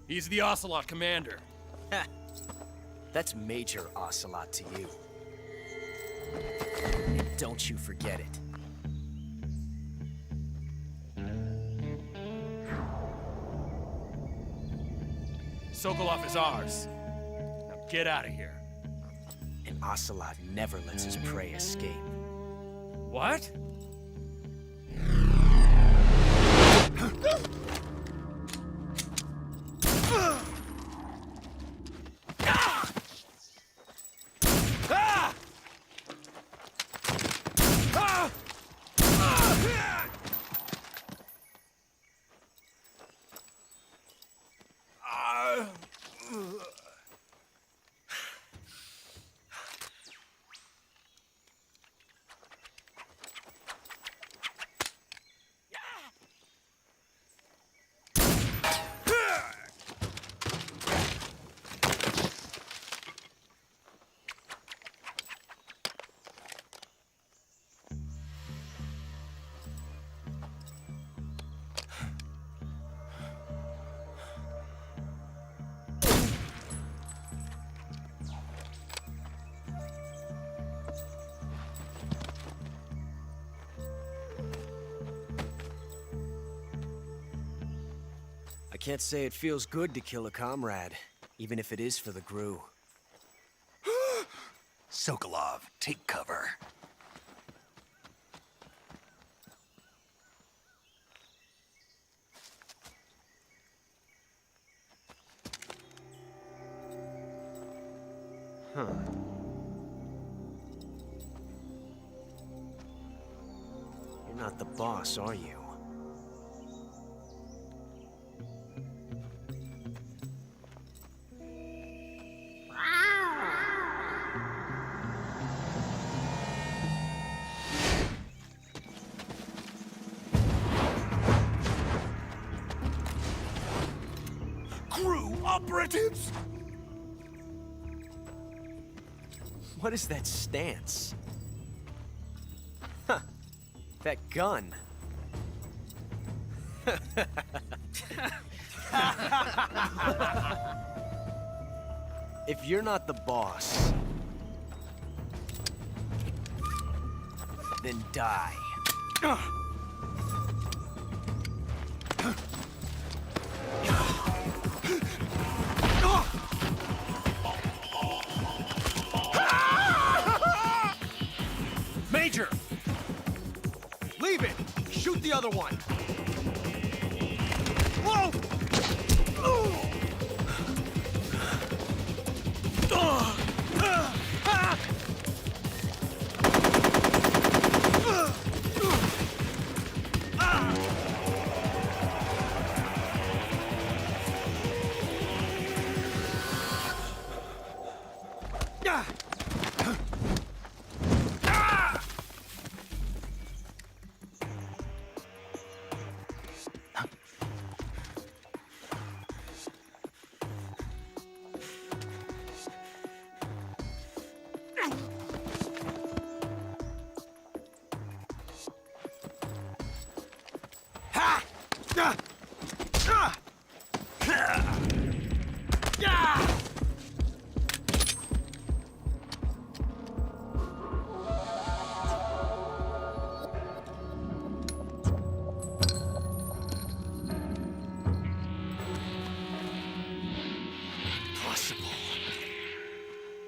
He's the Ocelot commander. That's Major Ocelot to you. And don't you forget it. Sokolov is ours. Now get out of here. And Ocelot never lets his prey escape. What? I can't say it feels good to kill a comrade, even if it is for the Gru. Sokolov, take cover. Huh. You're not the boss, are you? Crew operatives! What is that stance? Huh. That gun. If you're not the boss, then die. Major! Leave it! Shoot the other one! Whoa!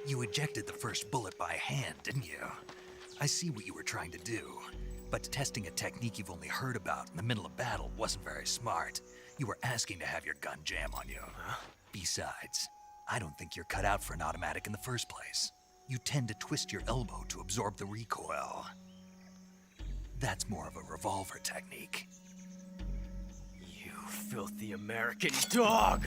You ejected the first bullet by hand, didn't you? I see what you were trying to do, but testing a technique you've only heard about in the middle of battle wasn't very smart. You were asking to have your gun jam on you. Huh? Besides, I don't think you're cut out for an automatic in the first place. You tend to twist your elbow to absorb the recoil. That's more of a revolver technique. You filthy American dog!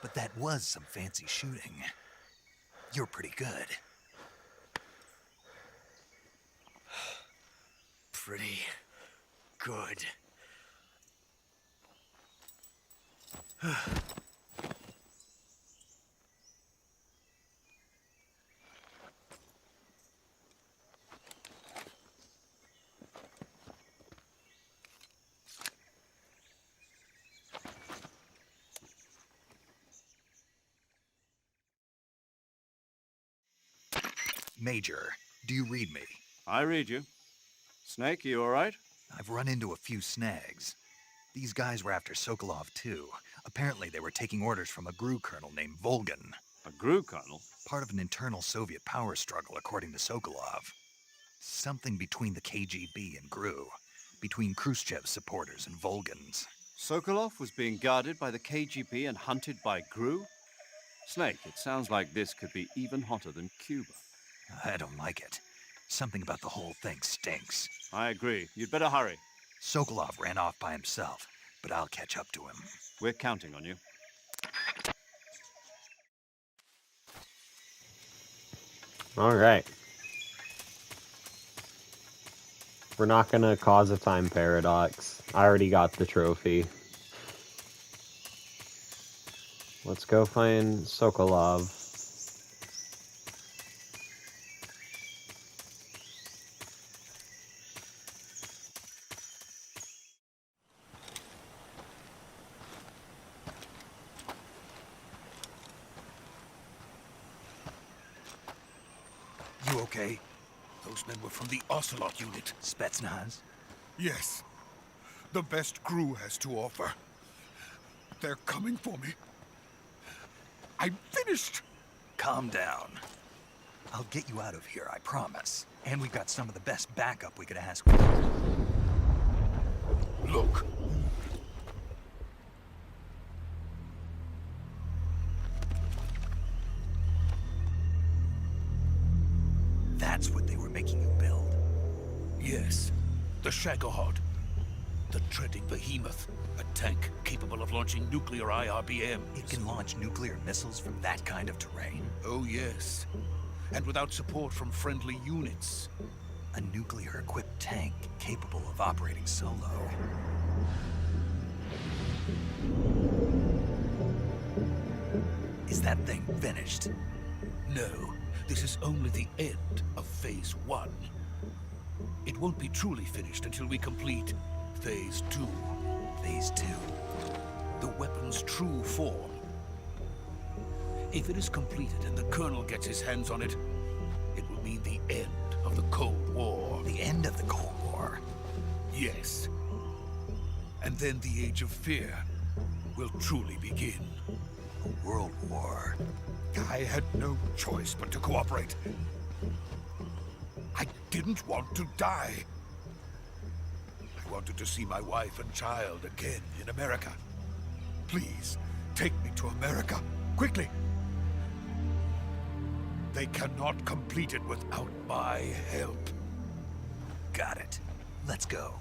But that was some fancy shooting. You're pretty good. Pretty good. Major, do you read me? I read you. Snake, you all right? I've run into a few snags. These guys were after Sokolov too. Apparently they were taking orders from a GRU colonel named Volgan. A GRU colonel? Part of an internal Soviet power struggle, according to Sokolov. Something between the KGB and GRU. Between Khrushchev's supporters and Volgan's. Sokolov was being guarded by the KGB and hunted by GRU? Snake, it sounds like this could be even hotter than Cuba. I don't like it. Something about the whole thing stinks. I agree. You'd better hurry. Sokolov ran off by himself, but I'll catch up to him. We're counting on you. All right. We're not gonna cause a time paradox. I already got the trophy. Let's go find Sokolov. You okay? Those men were from the Ocelot unit. Spetsnaz? Yes. The best GRU has to offer. They're coming for me. I'm finished! Calm down. I'll get you out of here, I promise. And we've got some of the best backup we could ask for. Look. That's what they were making you build. Yes. The Shagohod. The treading behemoth. A tank capable of launching nuclear IRBMs. It can launch nuclear missiles from that kind of terrain? Oh, yes. And without support from friendly units. A nuclear-equipped tank capable of operating solo. Is that thing finished? No. This is only the end of Phase 1. It won't be truly finished until we complete Phase 2. Phase 2? The weapon's true form. If it is completed and the Colonel gets his hands on it, it will mean the end of the Cold War. The end of the Cold War? Yes. And then the Age of Fear will truly begin. A world war? I had no choice but to cooperate. I didn't want to die. I wanted to see my wife and child again in America. Please, take me to America, quickly. They cannot complete it without my help. Got it. Let's go.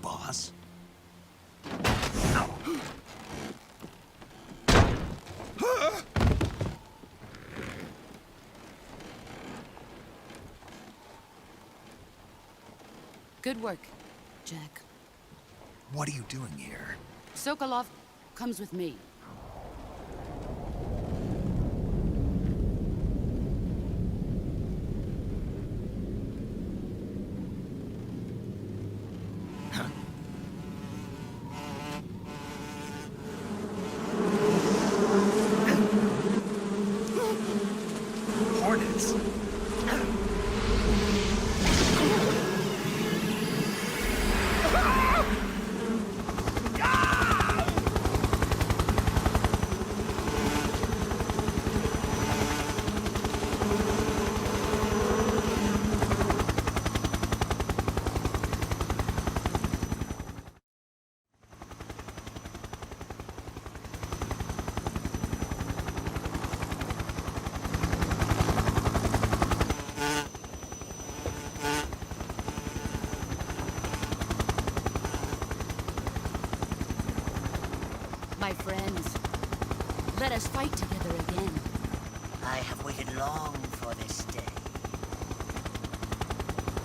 Boss? Good work, Jack. What are you doing here? Sokolov comes with me. Hornets? my friends. Let us fight together again. I have waited long for this day.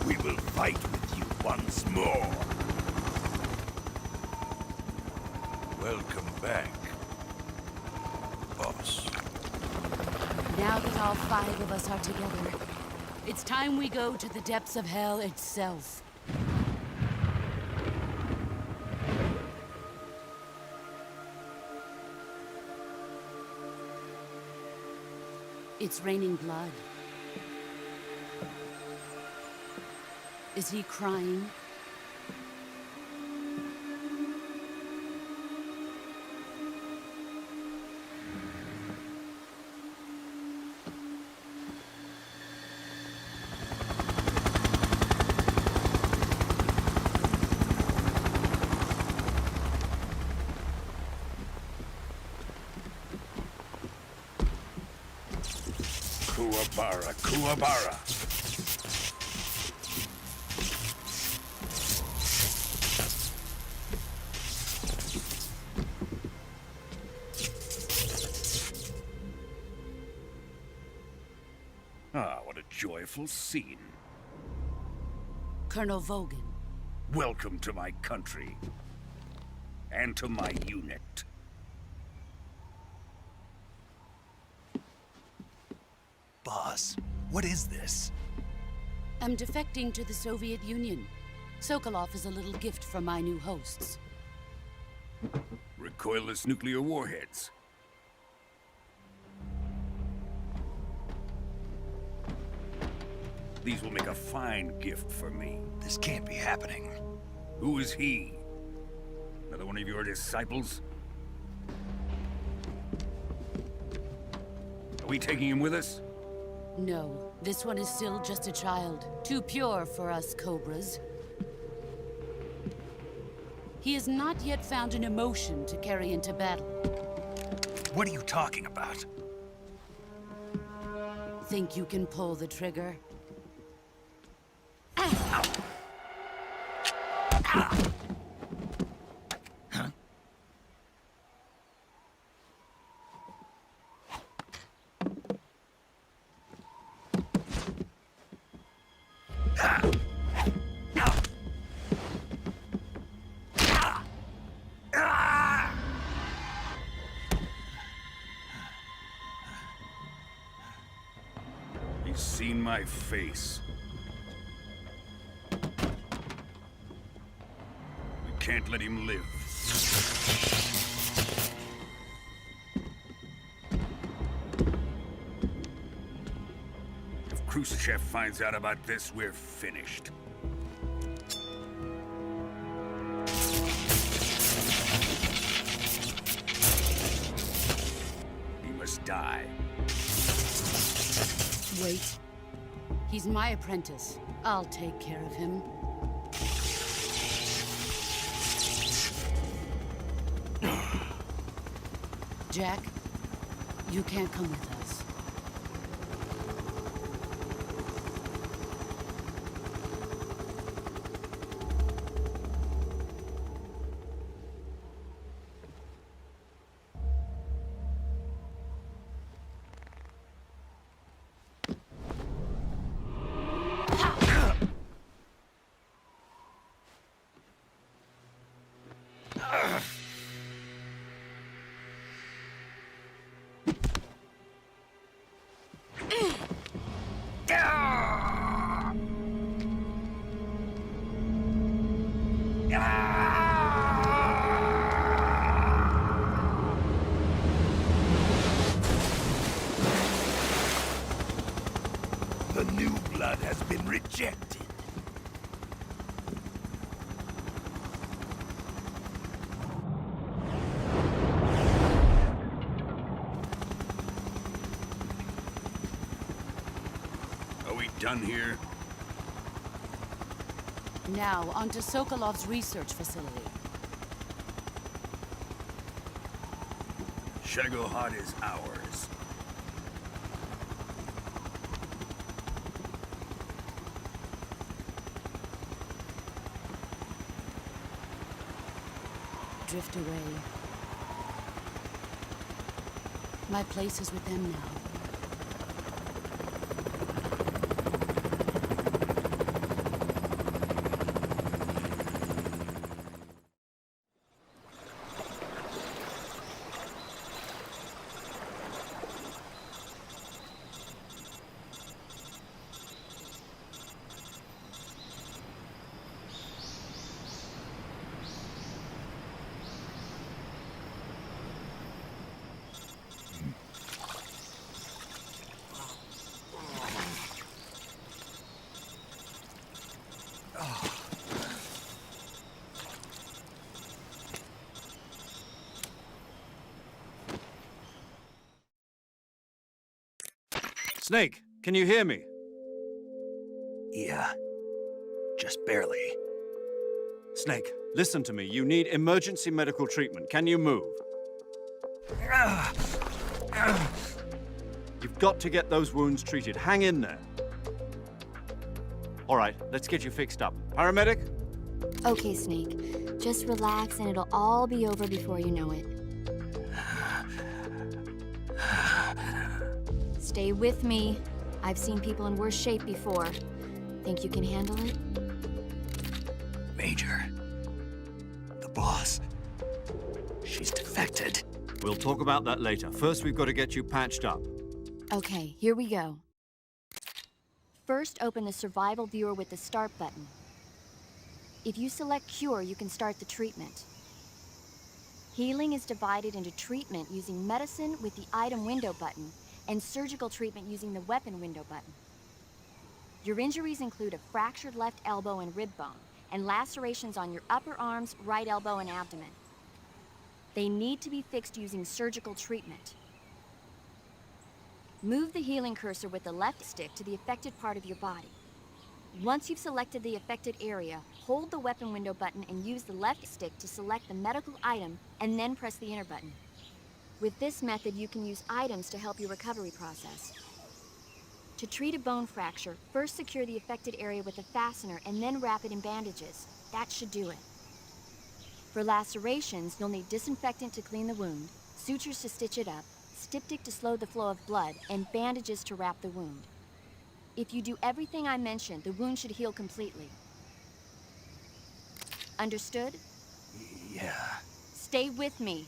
We will fight with you once more. Welcome back, boss. Now that all 5 of us are together, it's time we go to the depths of hell itself. It's raining blood. Is he crying? Kuwabara, Kuwabara. Ah, what a joyful scene. Colonel Vogan. Welcome to my country. And to my unit. Boss, what is this? I'm defecting to the Soviet Union. Sokolov is a little gift from my new hosts. Recoilless nuclear warheads. These will make a fine gift for me. This can't be happening. Who is he? Another one of your disciples? Are we taking him with us? No, this one is still just a child. Too pure for us Cobras. He has not yet found an emotion to carry into battle. What are you talking about? Think you can pull the trigger? He's seen my face. We can't let him live. If Khrushchev finds out about this, we're finished. He must die. Wait. He's my apprentice. I'll take care of him. Jack, you can't come with us. The new blood has been rejected. Are we done here? Now, onto Sokolov's research facility. Shagohod is ours. Drift away. My place is with them now. Snake, can you hear me? Yeah. Just barely. Snake, listen to me. You need emergency medical treatment. Can you move? You've got to get those wounds treated. Hang in there. All right, let's get you fixed up. Paramedic? Okay, Snake. Just relax and it'll all be over before you know it. Stay with me. I've seen people in worse shape before. Think you can handle it? Major. The boss. She's defected. We'll talk about that later. First, we've got to get you patched up. Okay, here we go. First, open the survival viewer with the start button. If you select cure, you can start the treatment. Healing is divided into treatment using medicine with the item window button and surgical treatment using the weapon window button. Your injuries include a fractured left elbow and rib bone, and lacerations on your upper arms, right elbow, and abdomen. They need to be fixed using surgical treatment. Move the healing cursor with the left stick to the affected part of your body. Once you've selected the affected area, hold the weapon window button and use the left stick to select the medical item, and then press the enter button. With this method, you can use items to help your recovery process. To treat a bone fracture, first secure the affected area with a fastener and then wrap it in bandages. That should do it. For lacerations, you'll need disinfectant to clean the wound, sutures to stitch it up, styptic to slow the flow of blood, and bandages to wrap the wound. If you do everything I mentioned, the wound should heal completely. Understood? Yeah. Stay with me.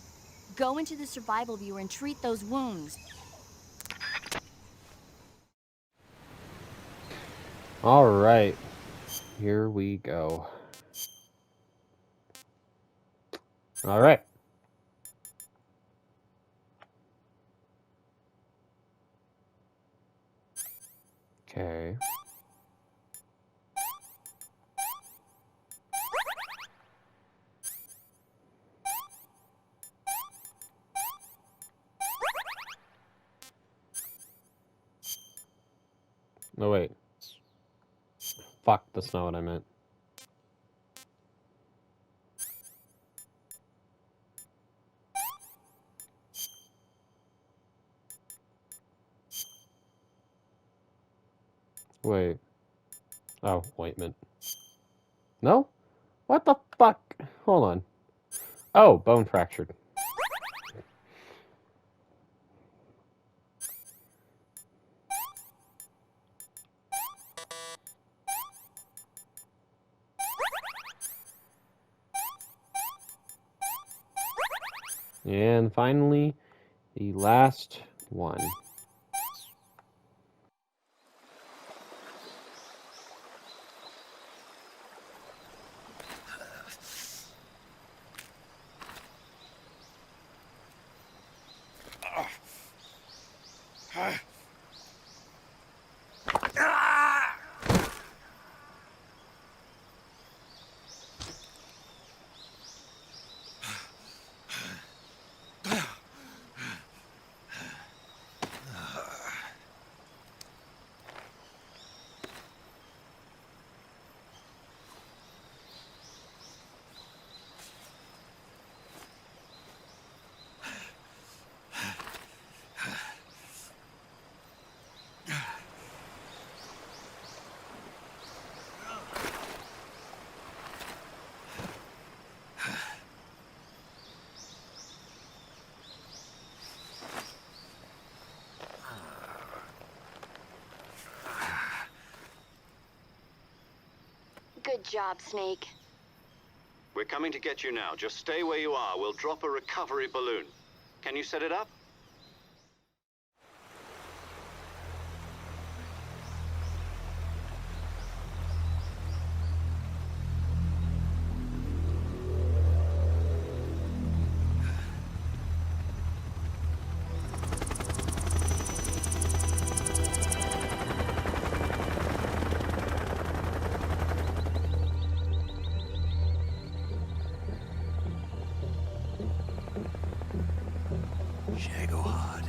Go into the survival viewer and treat those wounds. All right, here we go. All right. Okay. No, wait. Fuck, that's not what I meant. Wait. Oh, ointment. No? What the fuck? Hold on. Oh, bone fractured. And finally, the last one. Good job, Snake. We're coming to get you now. Just stay where you are. We'll drop a recovery balloon. Can you set it up? Shagohod.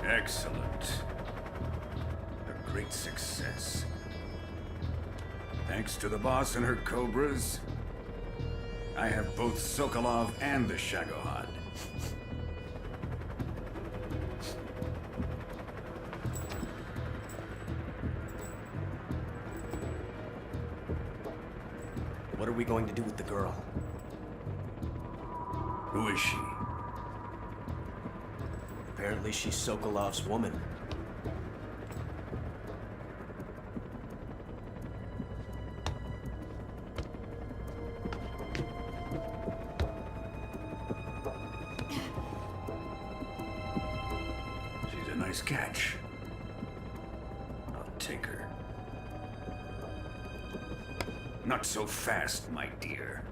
Excellent. A great success. Thanks to the boss and her cobras, I have both Sokolov and the Shagohod. What are we going to do with the girl? Who is she? Apparently she's Sokolov's woman. She's a nice catch. I'll take her. Not so fast, my dear.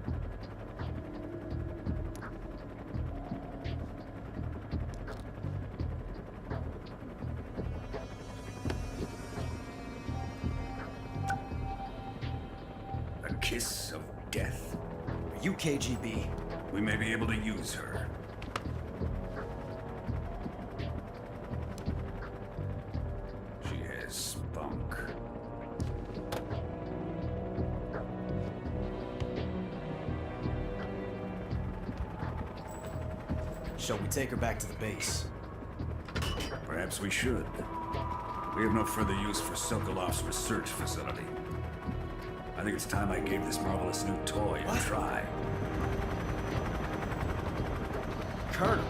A kiss of death? Are you KGB? We may be able to use her. She has spunk. Shall we take her back to the base? Perhaps we should. We have no further use for Sokolov's research facility. I think it's time I gave this marvelous new toy a try. Colonel,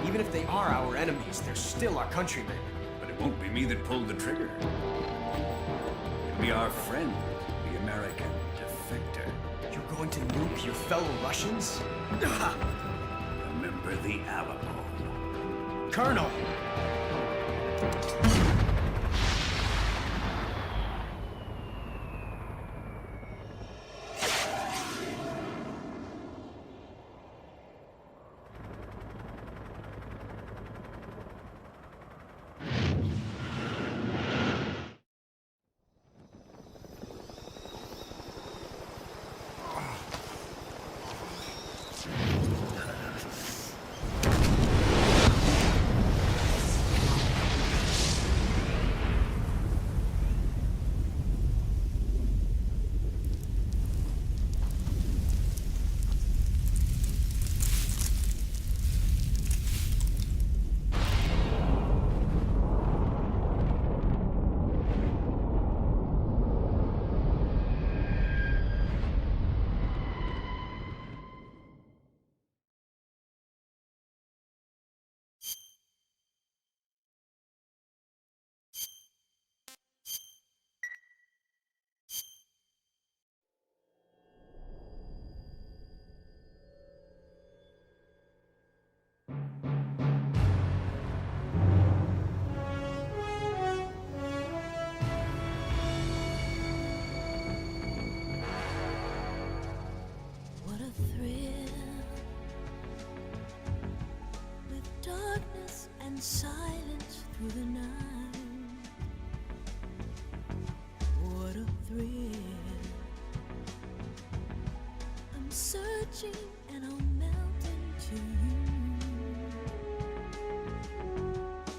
even if they are our enemies, they're still our countrymen. But it won't be me that pulled the trigger. It'll be our friend, the American defector. You're going to nuke your fellow Russians? Remember the Alamo. Colonel! and silence through the night. What a thrill. I'm searching and I'll melt into you.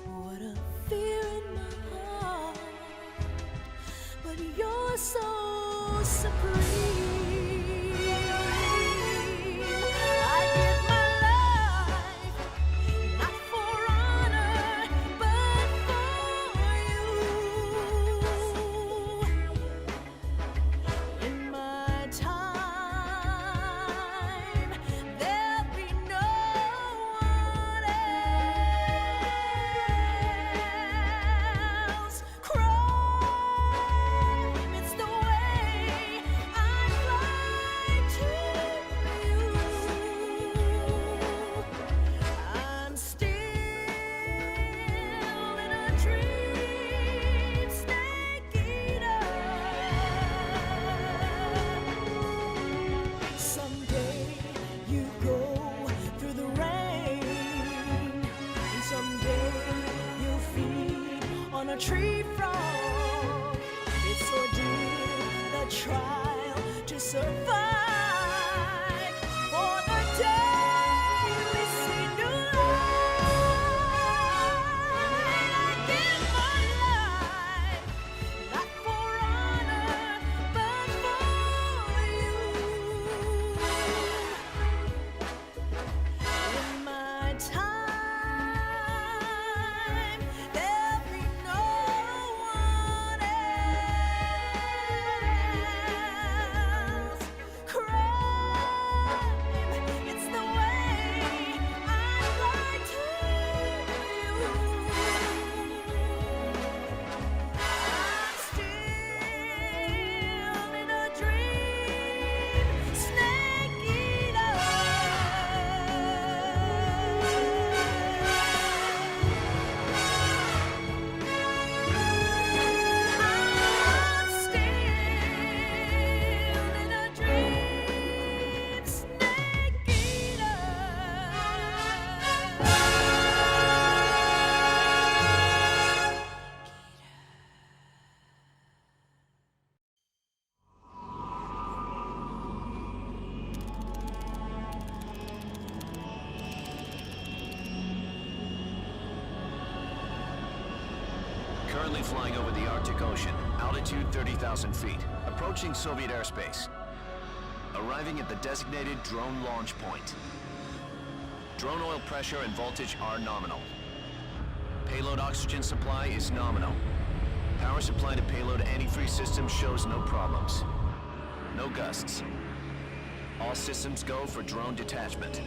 What a fear in my heart, but you're so supreme. A tree frog, it's ordeal, the trial to survive. For the day we see new light, I give my life, not for honor, but for you. In my time, there'll be no one else. Crime, it's the way I lie to you. I'm still in a dream, snake eater. I'm still in a dream, snake eater. Currently flying over the Arctic Ocean, altitude 30,000 feet, approaching Soviet airspace. Arriving at the designated drone launch point. Drone oil pressure and voltage are nominal. Payload oxygen supply is nominal. Power supply to payload antifreeze system shows no problems. No gusts. All systems go for drone detachment.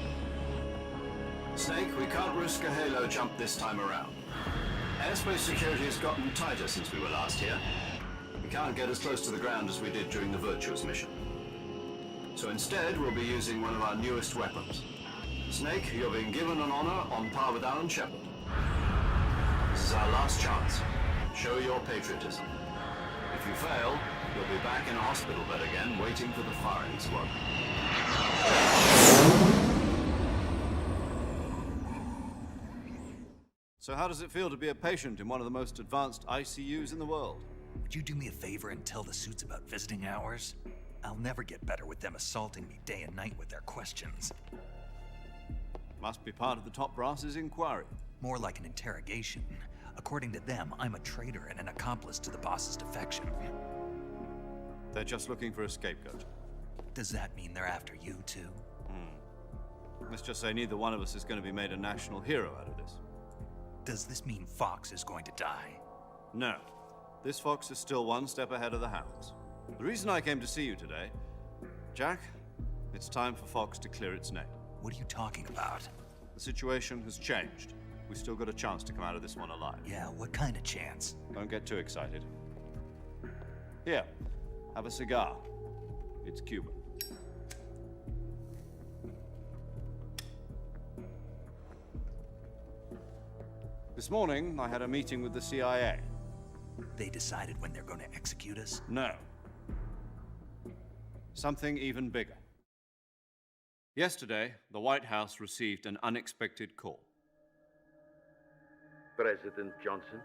Snake, we can't risk a halo jump this time around. Airspace security has gotten tighter since we were last here. We can't get as close to the ground as we did during the Virtuous mission. So instead, we'll be using one of our newest weapons. Snake, you're being given an honor on par with Alan Shepard. This is our last chance. Show your patriotism. If you fail, you'll be back in a hospital bed again, waiting for the firing squad. So how does it feel to be a patient in one of the most advanced ICUs in the world? Would you do me a favor and tell the suits about visiting hours? I'll never get better with them assaulting me day and night with their questions. Must be part of the top brass's inquiry. More like an interrogation. According to them, I'm a traitor and an accomplice to the boss's defection. They're just looking for a scapegoat. Does that mean they're after you too? Let's just say neither one of us is going to be made a national hero out of this. Does this mean Fox is going to die? No. This Fox is still one step ahead of the Hounds. The reason I came to see you today, Jack, it's time for Fox to clear its name. What are you talking about? The situation has changed. We've still got a chance to come out of this one alive. Yeah, what kind of chance? Don't get too excited. Here, have a cigar. It's Cuban. This morning, I had a meeting with the CIA. They decided when they're going to execute us? No. Something even bigger. Yesterday, the White House received an unexpected call. President Johnson?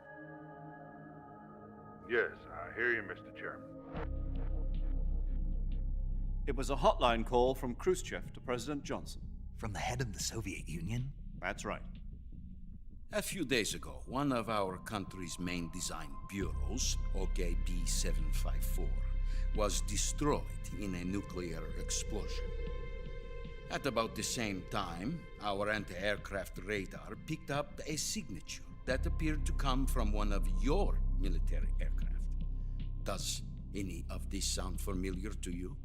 Yes, I hear you, Mr. Chairman. It was a hotline call from Khrushchev to President Johnson. From the head of the Soviet Union? That's right. A few days ago, one of our country's main design bureaus, OKB 754, was destroyed in a nuclear explosion. At about the same time, our anti-aircraft radar picked up a signature that appeared to come from one of your military aircraft. Does any of this sound familiar to you?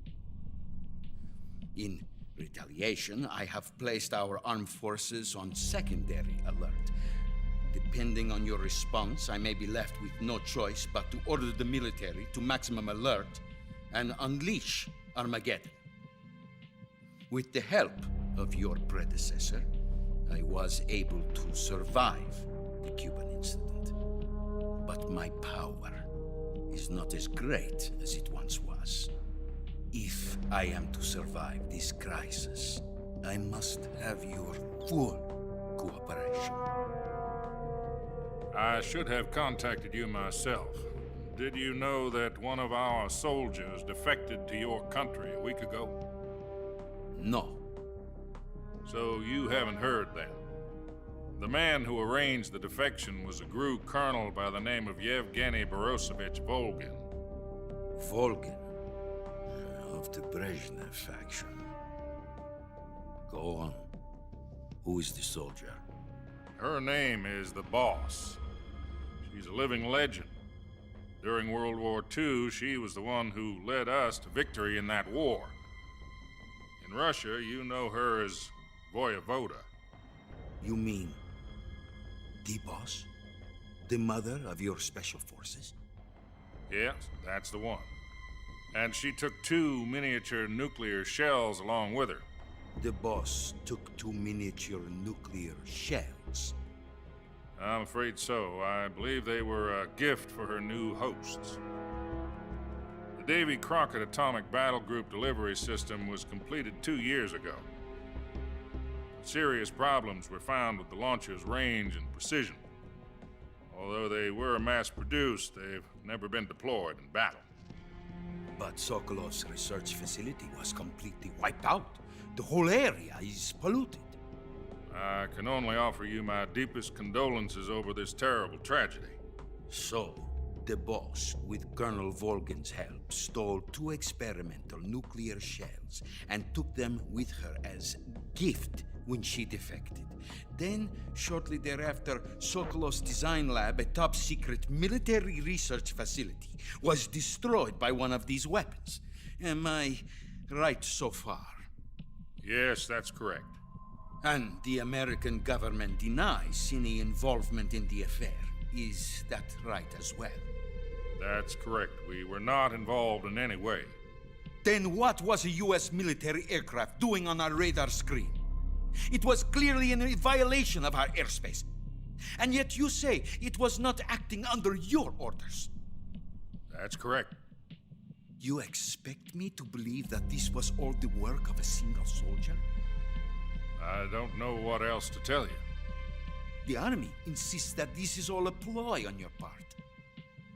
In retaliation, I have placed our armed forces on secondary alert. Depending on your response, I may be left with no choice but to order the military to maximum alert and unleash Armageddon. With the help of your predecessor, I was able to survive the Cuban incident. But my power is not as great as it once was. If I am to survive this crisis, I must have your full cooperation. I should have contacted you myself. Did you know that one of our soldiers defected to your country a week ago? No. So you haven't heard then? The man who arranged the defection was a GRU colonel by the name of Yevgeny Borisovich Volgin. Volgin? Of the Brezhnev faction. Go on. Who is the soldier? Her name is the Boss. She's a living legend. During World War II, she was the one who led us to victory in that war. In Russia, you know her as Voyevoda. You mean the Boss? The mother of your special forces? Yes, that's the one. And she took 2 miniature nuclear shells along with her. The Boss took 2 miniature nuclear shells? I'm afraid so. I believe they were a gift for her new hosts. The Davy Crockett Atomic Battle Group delivery system was completed 2 years ago. Serious problems were found with the launcher's range and precision. Although they were mass-produced, they've never been deployed in battle. But Sokolov's research facility was completely wiped out. The whole area is polluted. I can only offer you my deepest condolences over this terrible tragedy. So, the Boss, with Colonel Volgin's help, stole 2 experimental nuclear shells and took them with her as gift when she defected. Then, shortly thereafter, Sokolov's design lab, a top-secret military research facility, was destroyed by one of these weapons. Am I right so far? Yes, that's correct. And the American government denies any involvement in the affair. Is that right as well? That's correct. We were not involved in any way. Then what was a U.S. military aircraft doing on our radar screen? It was clearly in violation of our airspace. And yet you say it was not acting under your orders. That's correct. You expect me to believe that this was all the work of a single soldier? I don't know what else to tell you. The Army insists that this is all a ploy on your part.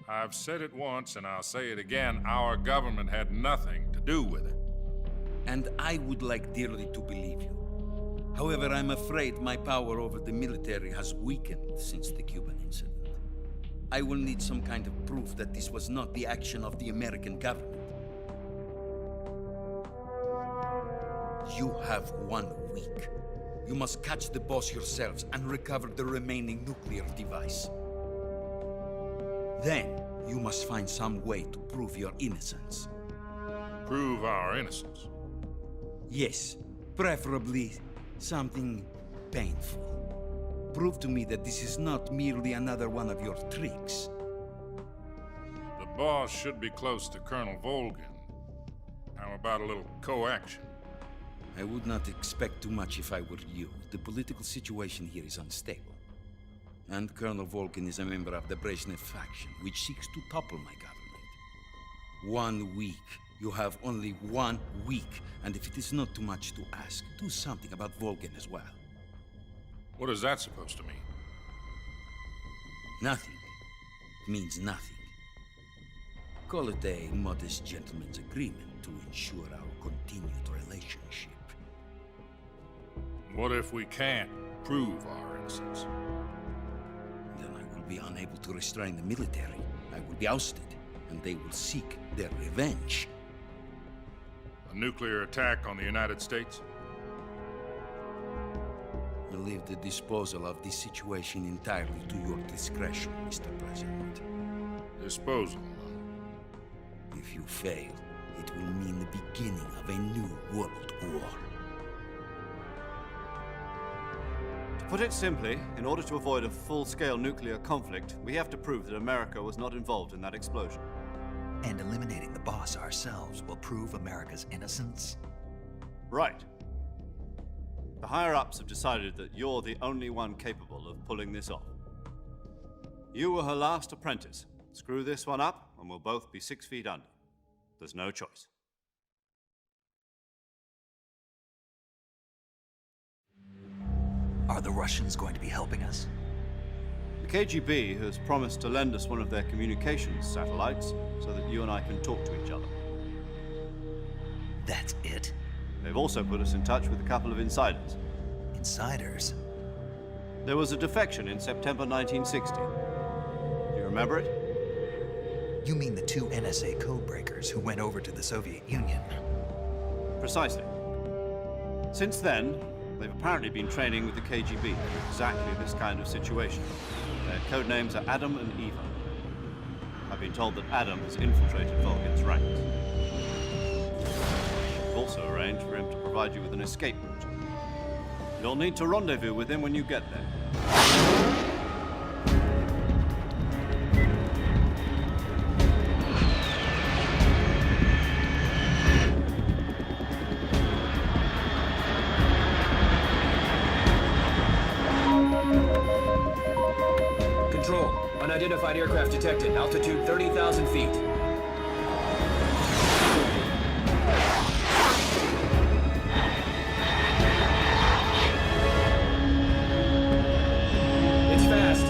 I've said it once and I'll say it again. Our government had nothing to do with it. And I would like dearly to believe you. However, I'm afraid my power over the military has weakened since the Cuban incident. I will need some kind of proof that this was not the action of the American government. You have 1 week. You must catch the Boss yourselves and recover the remaining nuclear device. Then, you must find some way to prove your innocence. Prove our innocence? Yes, preferably something painful. Prove to me that this is not merely another one of your tricks. The Boss should be close to Colonel Volgin. How about a little co-action? I would not expect too much if I were you. The political situation here is unstable. And Colonel Volgin is a member of the Brezhnev faction, which seeks to topple my government. 1 week. You have only 1 week, and if it is not too much to ask, do something about Volgin as well. What is that supposed to mean? Nothing means nothing. Call it a modest gentleman's agreement to ensure our continued relationship. What if we can't prove our innocence? Then I will be unable to restrain the military. I will be ousted, and they will seek their revenge. A nuclear attack on the United States? I leave the disposal of this situation entirely to your discretion, Mr. President. Disposal? If you fail, it will mean the beginning of a new world war. To put it simply, in order to avoid a full-scale nuclear conflict, we have to prove that America was not involved in that explosion. And eliminating the boss ourselves will prove America's innocence? Right. The higher-ups have decided that you're the only one capable of pulling this off. You were her last apprentice. Screw this one up, and we'll both be 6 feet under. There's no choice. Are the Russians going to be helping us? The KGB has promised to lend us one of their communications satellites so that you and I can talk to each other. That's it? They've also put us in touch with a couple of insiders. Insiders? There was a defection in September 1960. Do you remember it? You mean the 2 NSA codebreakers who went over to the Soviet Union? Precisely. Since then, they've apparently been training with the KGB for exactly this kind of situation. Their code names are Adam and Eva. I've been told that Adam has infiltrated Volgin's ranks. I've also arranged for him to provide you with an escape route. You'll need to rendezvous with him when you get there. Control, unidentified aircraft detected. Altitude 30,000 feet. It's fast.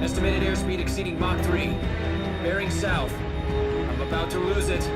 Estimated airspeed exceeding Mach 3. Bearing south. I'm about to lose it.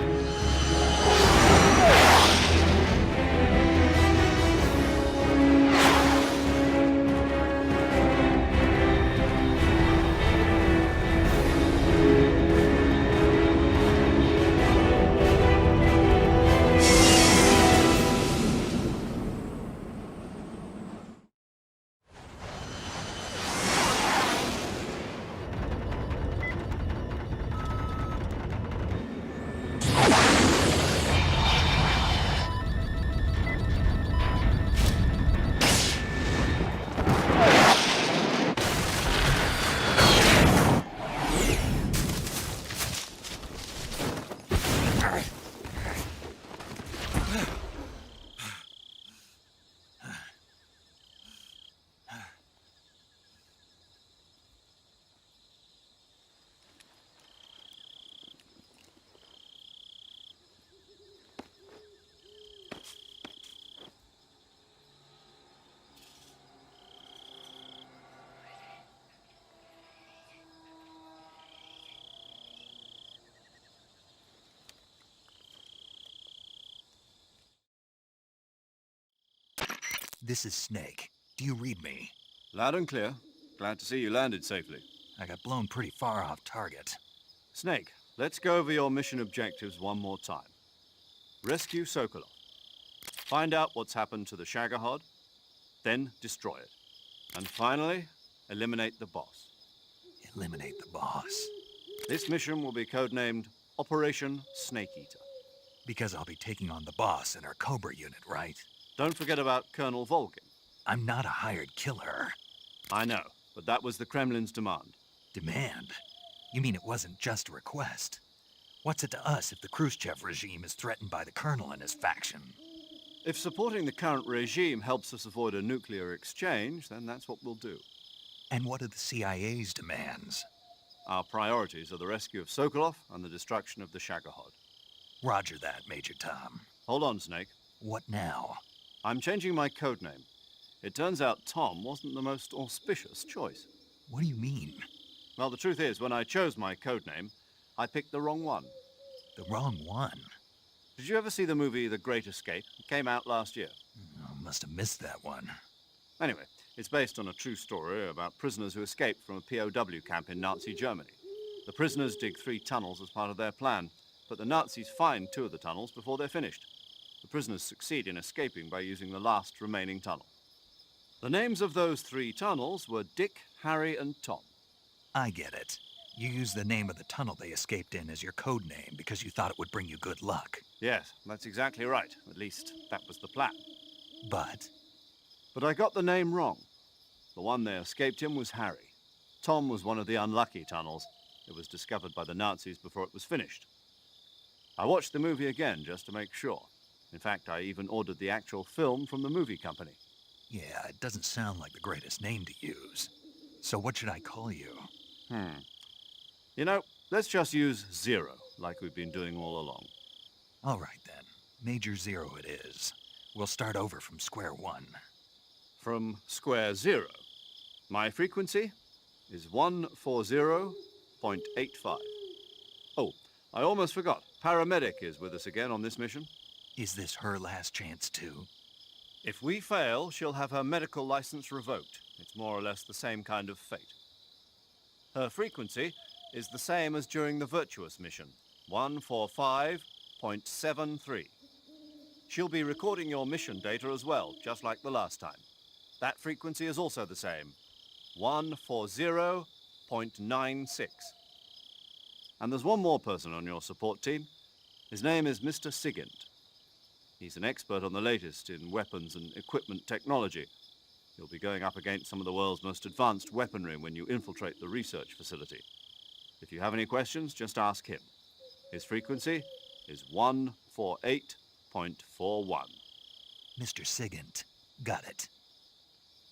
This is Snake. Do you read me? Loud and clear. Glad to see you landed safely. I got blown pretty far off target. Snake, let's go over your mission objectives one more time. Rescue Sokolov. Find out what's happened to the Shagohod, then destroy it. And finally, eliminate the boss. Eliminate the boss? This mission will be codenamed Operation Snake Eater. Because I'll be taking on the boss and our Cobra unit, right? Don't forget about Colonel Volgin. I'm not a hired killer. I know, but that was the Kremlin's demand. Demand? You mean it wasn't just a request? What's it to us if the Khrushchev regime is threatened by the Colonel and his faction? If supporting the current regime helps us avoid a nuclear exchange, then that's what we'll do. And what are the CIA's demands? Our priorities are the rescue of Sokolov and the destruction of the Shagohod. Roger that, Major Tom. Hold on, Snake. What now? I'm changing my codename. It turns out Tom wasn't the most auspicious choice. What do you mean? Well, the truth is, when I chose my codename, I picked the wrong one. The wrong one? Did you ever see the movie The Great Escape? It came out last year. Oh, must have missed that one. Anyway, it's based on a true story about prisoners who escaped from a POW camp in Nazi Germany. The prisoners dig 3 tunnels as part of their plan, but the Nazis find 2 of the tunnels before they're finished. The prisoners succeed in escaping by using the last remaining tunnel. The names of those 3 tunnels were Dick, Harry, and Tom. I get it. You used the name of the tunnel they escaped in as your code name because you thought it would bring you good luck. Yes, that's exactly right. At least, that was the plan. But I got the name wrong. The one they escaped in was Harry. Tom was one of the unlucky tunnels. It was discovered by the Nazis before it was finished. I watched the movie again just to make sure. In fact, I even ordered the actual film from the movie company. yeah, it doesn't sound like the greatest name to use. So what should I call you? You know, let's just use Zero, like we've been doing all along. All right then. Major Zero it is. We'll start over from square one. From square 0. My frequency is 140.85. Oh, I almost forgot. Paramedic is with us again on this mission. Is this her last chance too? If we fail, she'll have her medical license revoked. It's more or less the same kind of fate. Her frequency is the same as during the Virtuous mission, 145.73. She'll be recording your mission data as well, just like the last time. That frequency is also the same, 140.96. And there's one more person on your support team. His name is Mr. Sigint. He's an expert on the latest in weapons and equipment technology. You'll be going up against some of the world's most advanced weaponry when you infiltrate the research facility. If you have any questions, just ask him. His frequency is 148.41. Mr. Sigint. Got it.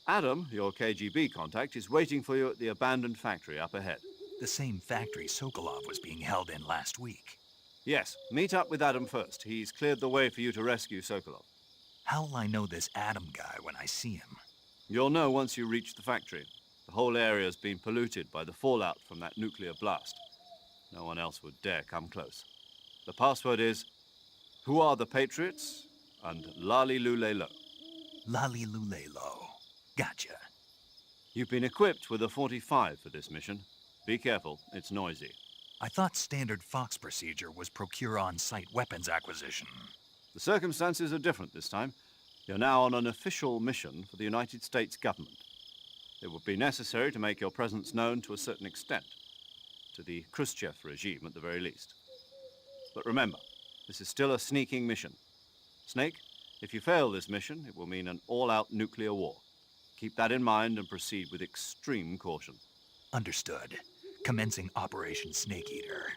Adam, your KGB contact, is waiting for you at the abandoned factory up ahead. The same factory Sokolov was being held in last week. Yes, meet up with Adam first. He's cleared the way for you to rescue Sokolov. How'll I know this Adam guy when I see him? You'll know once you reach the factory. The whole area's been polluted by the fallout from that nuclear blast. No one else would dare come close. The password is, "Who are the Patriots?" and Lali Lule Lo. Lali Lule Lo. Gotcha. You've been equipped with a 45 for this mission. Be careful, it's noisy. I thought standard Fox procedure was procure on-site weapons acquisition. The circumstances are different this time. You're now on an official mission for the United States government. It would be necessary to make your presence known to a certain extent, to the Khrushchev regime at the very least. But remember, this is still a sneaking mission. Snake, if you fail this mission, it will mean an all-out nuclear war. Keep that in mind and proceed with extreme caution. Understood. Commencing Operation Snake Eater.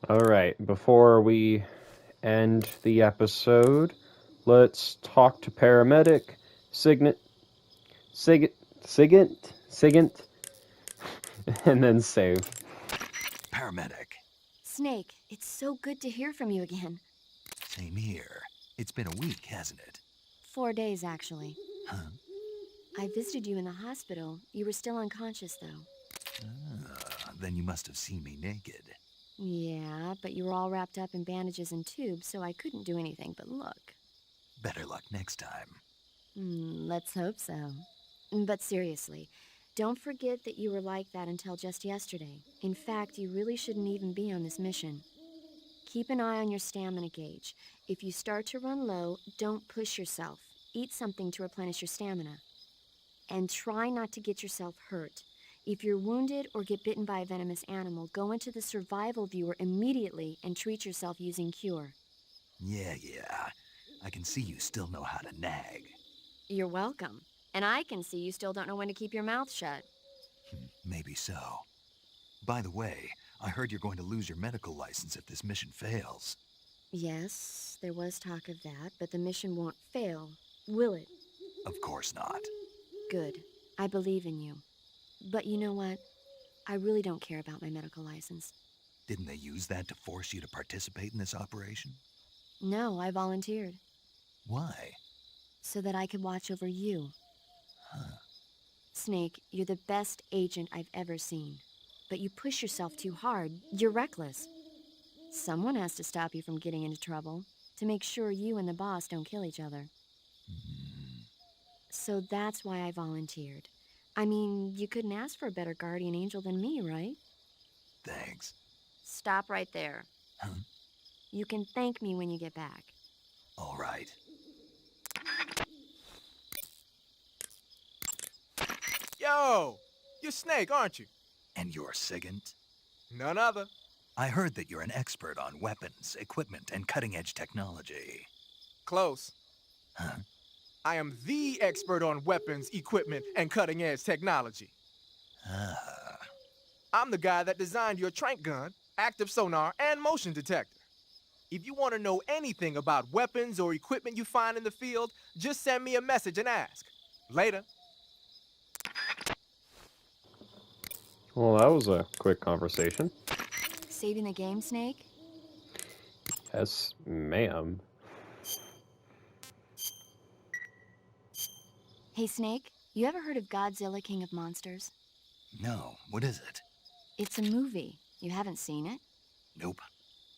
All right, before we end the episode, let's talk to paramedic Sigint, and then save. Paramedic. Snake, it's so good to hear from you again. Same here. It's been a week, hasn't it? 4 days, actually. Huh? I visited you in the hospital. You were still unconscious, though. Then you must have seen me naked. Yeah, but you were all wrapped up in bandages and tubes, so I couldn't do anything but look. Better luck next time. Let's hope so. But seriously, don't forget that you were like that until just yesterday. In fact, you really shouldn't even be on this mission. Keep an eye on your stamina gauge. If you start to run low, don't push yourself. Eat something to replenish your stamina. And try not to get yourself hurt. If you're wounded or get bitten by a venomous animal, go into the survival viewer immediately and treat yourself using Cure. Yeah. I can see you still know how to nag. You're welcome. And I can see you still don't know when to keep your mouth shut. Maybe so. By the way, I heard you're going to lose your medical license if this mission fails. Yes, there was talk of that, but the mission won't fail, will it? Of course not. Good. I believe in you. But you know what? I really don't care about my medical license. Didn't they use that to force you to participate in this operation? No, I volunteered. Why? So that I could watch over you. Huh. Snake, you're the best agent I've ever seen. But you push yourself too hard. You're reckless. Someone has to stop you from getting into trouble, to make sure you and the boss don't kill each other. So that's why I volunteered. I mean, you couldn't ask for a better guardian angel than me, right? Thanks. Stop right there. Huh? You can thank me when you get back. All right. Yo! You're Snake, aren't you? And you're Sigint? None other. I heard that you're an expert on weapons, equipment, and cutting-edge technology. Close. Huh? I am the expert on weapons, equipment, and cutting-edge technology. Ah. I'm the guy that designed your trank gun, active sonar, and motion detector. If you want to know anything about weapons or equipment you find in the field, just send me a message and ask. Later. Well, that was a quick conversation. Saving the game, Snake? Yes, ma'am. Hey, Snake, you ever heard of Godzilla King of Monsters? No, what is it? It's a movie. You haven't seen it? Nope.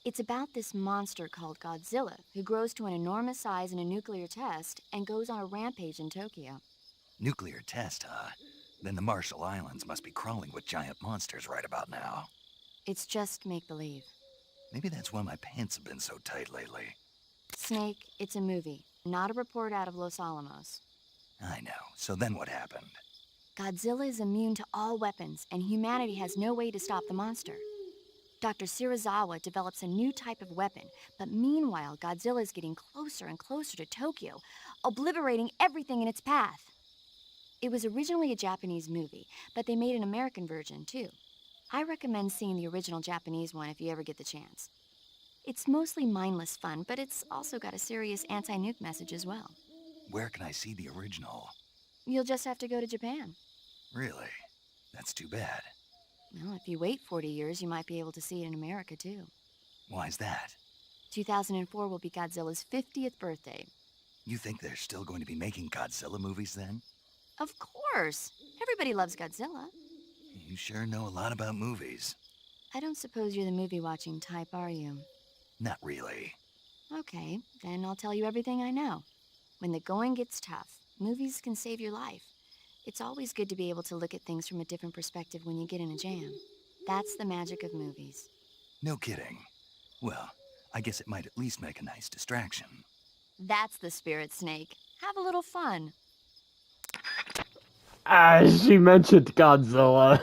It's about this monster called Godzilla, who grows to an enormous size in a nuclear test and goes on a rampage in Tokyo. Nuclear test, huh? Then the Marshall Islands must be crawling with giant monsters right about now. It's just make-believe. Maybe that's why my pants have been so tight lately. Snake, it's a movie, not a report out of Los Alamos. I know. So then what happened? Godzilla is immune to all weapons, and humanity has no way to stop the monster. Dr. Shirazawa develops a new type of weapon, but meanwhile, Godzilla is getting closer and closer to Tokyo, obliterating everything in its path. It was originally a Japanese movie, but they made an American version, too. I recommend seeing the original Japanese one if you ever get the chance. It's mostly mindless fun, but it's also got a serious anti-nuke message as well. Where can I see the original? You'll just have to go to Japan. Really? That's too bad. Well, if you wait 40 years, you might be able to see it in America, too. Why's that? 2004 will be Godzilla's 50th birthday. You think they're still going to be making Godzilla movies then? Of course! Everybody loves Godzilla. You sure know a lot about movies. I don't suppose you're the movie-watching type, are you? Not really. Okay, then I'll tell you everything I know. When the going gets tough, movies can save your life. It's always good to be able to look at things from a different perspective when you get in a jam. That's the magic of movies. No kidding. Well, I guess it might at least make a nice distraction. That's the spirit, Snake. Have a little fun. She mentioned Godzilla.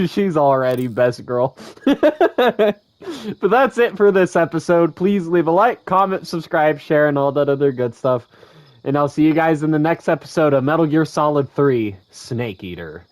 She's already best girl. But that's it for this episode. Please leave a like, comment, subscribe, share, and all that other good stuff. And I'll see you guys in the next episode of Metal Gear Solid 3: Snake Eater.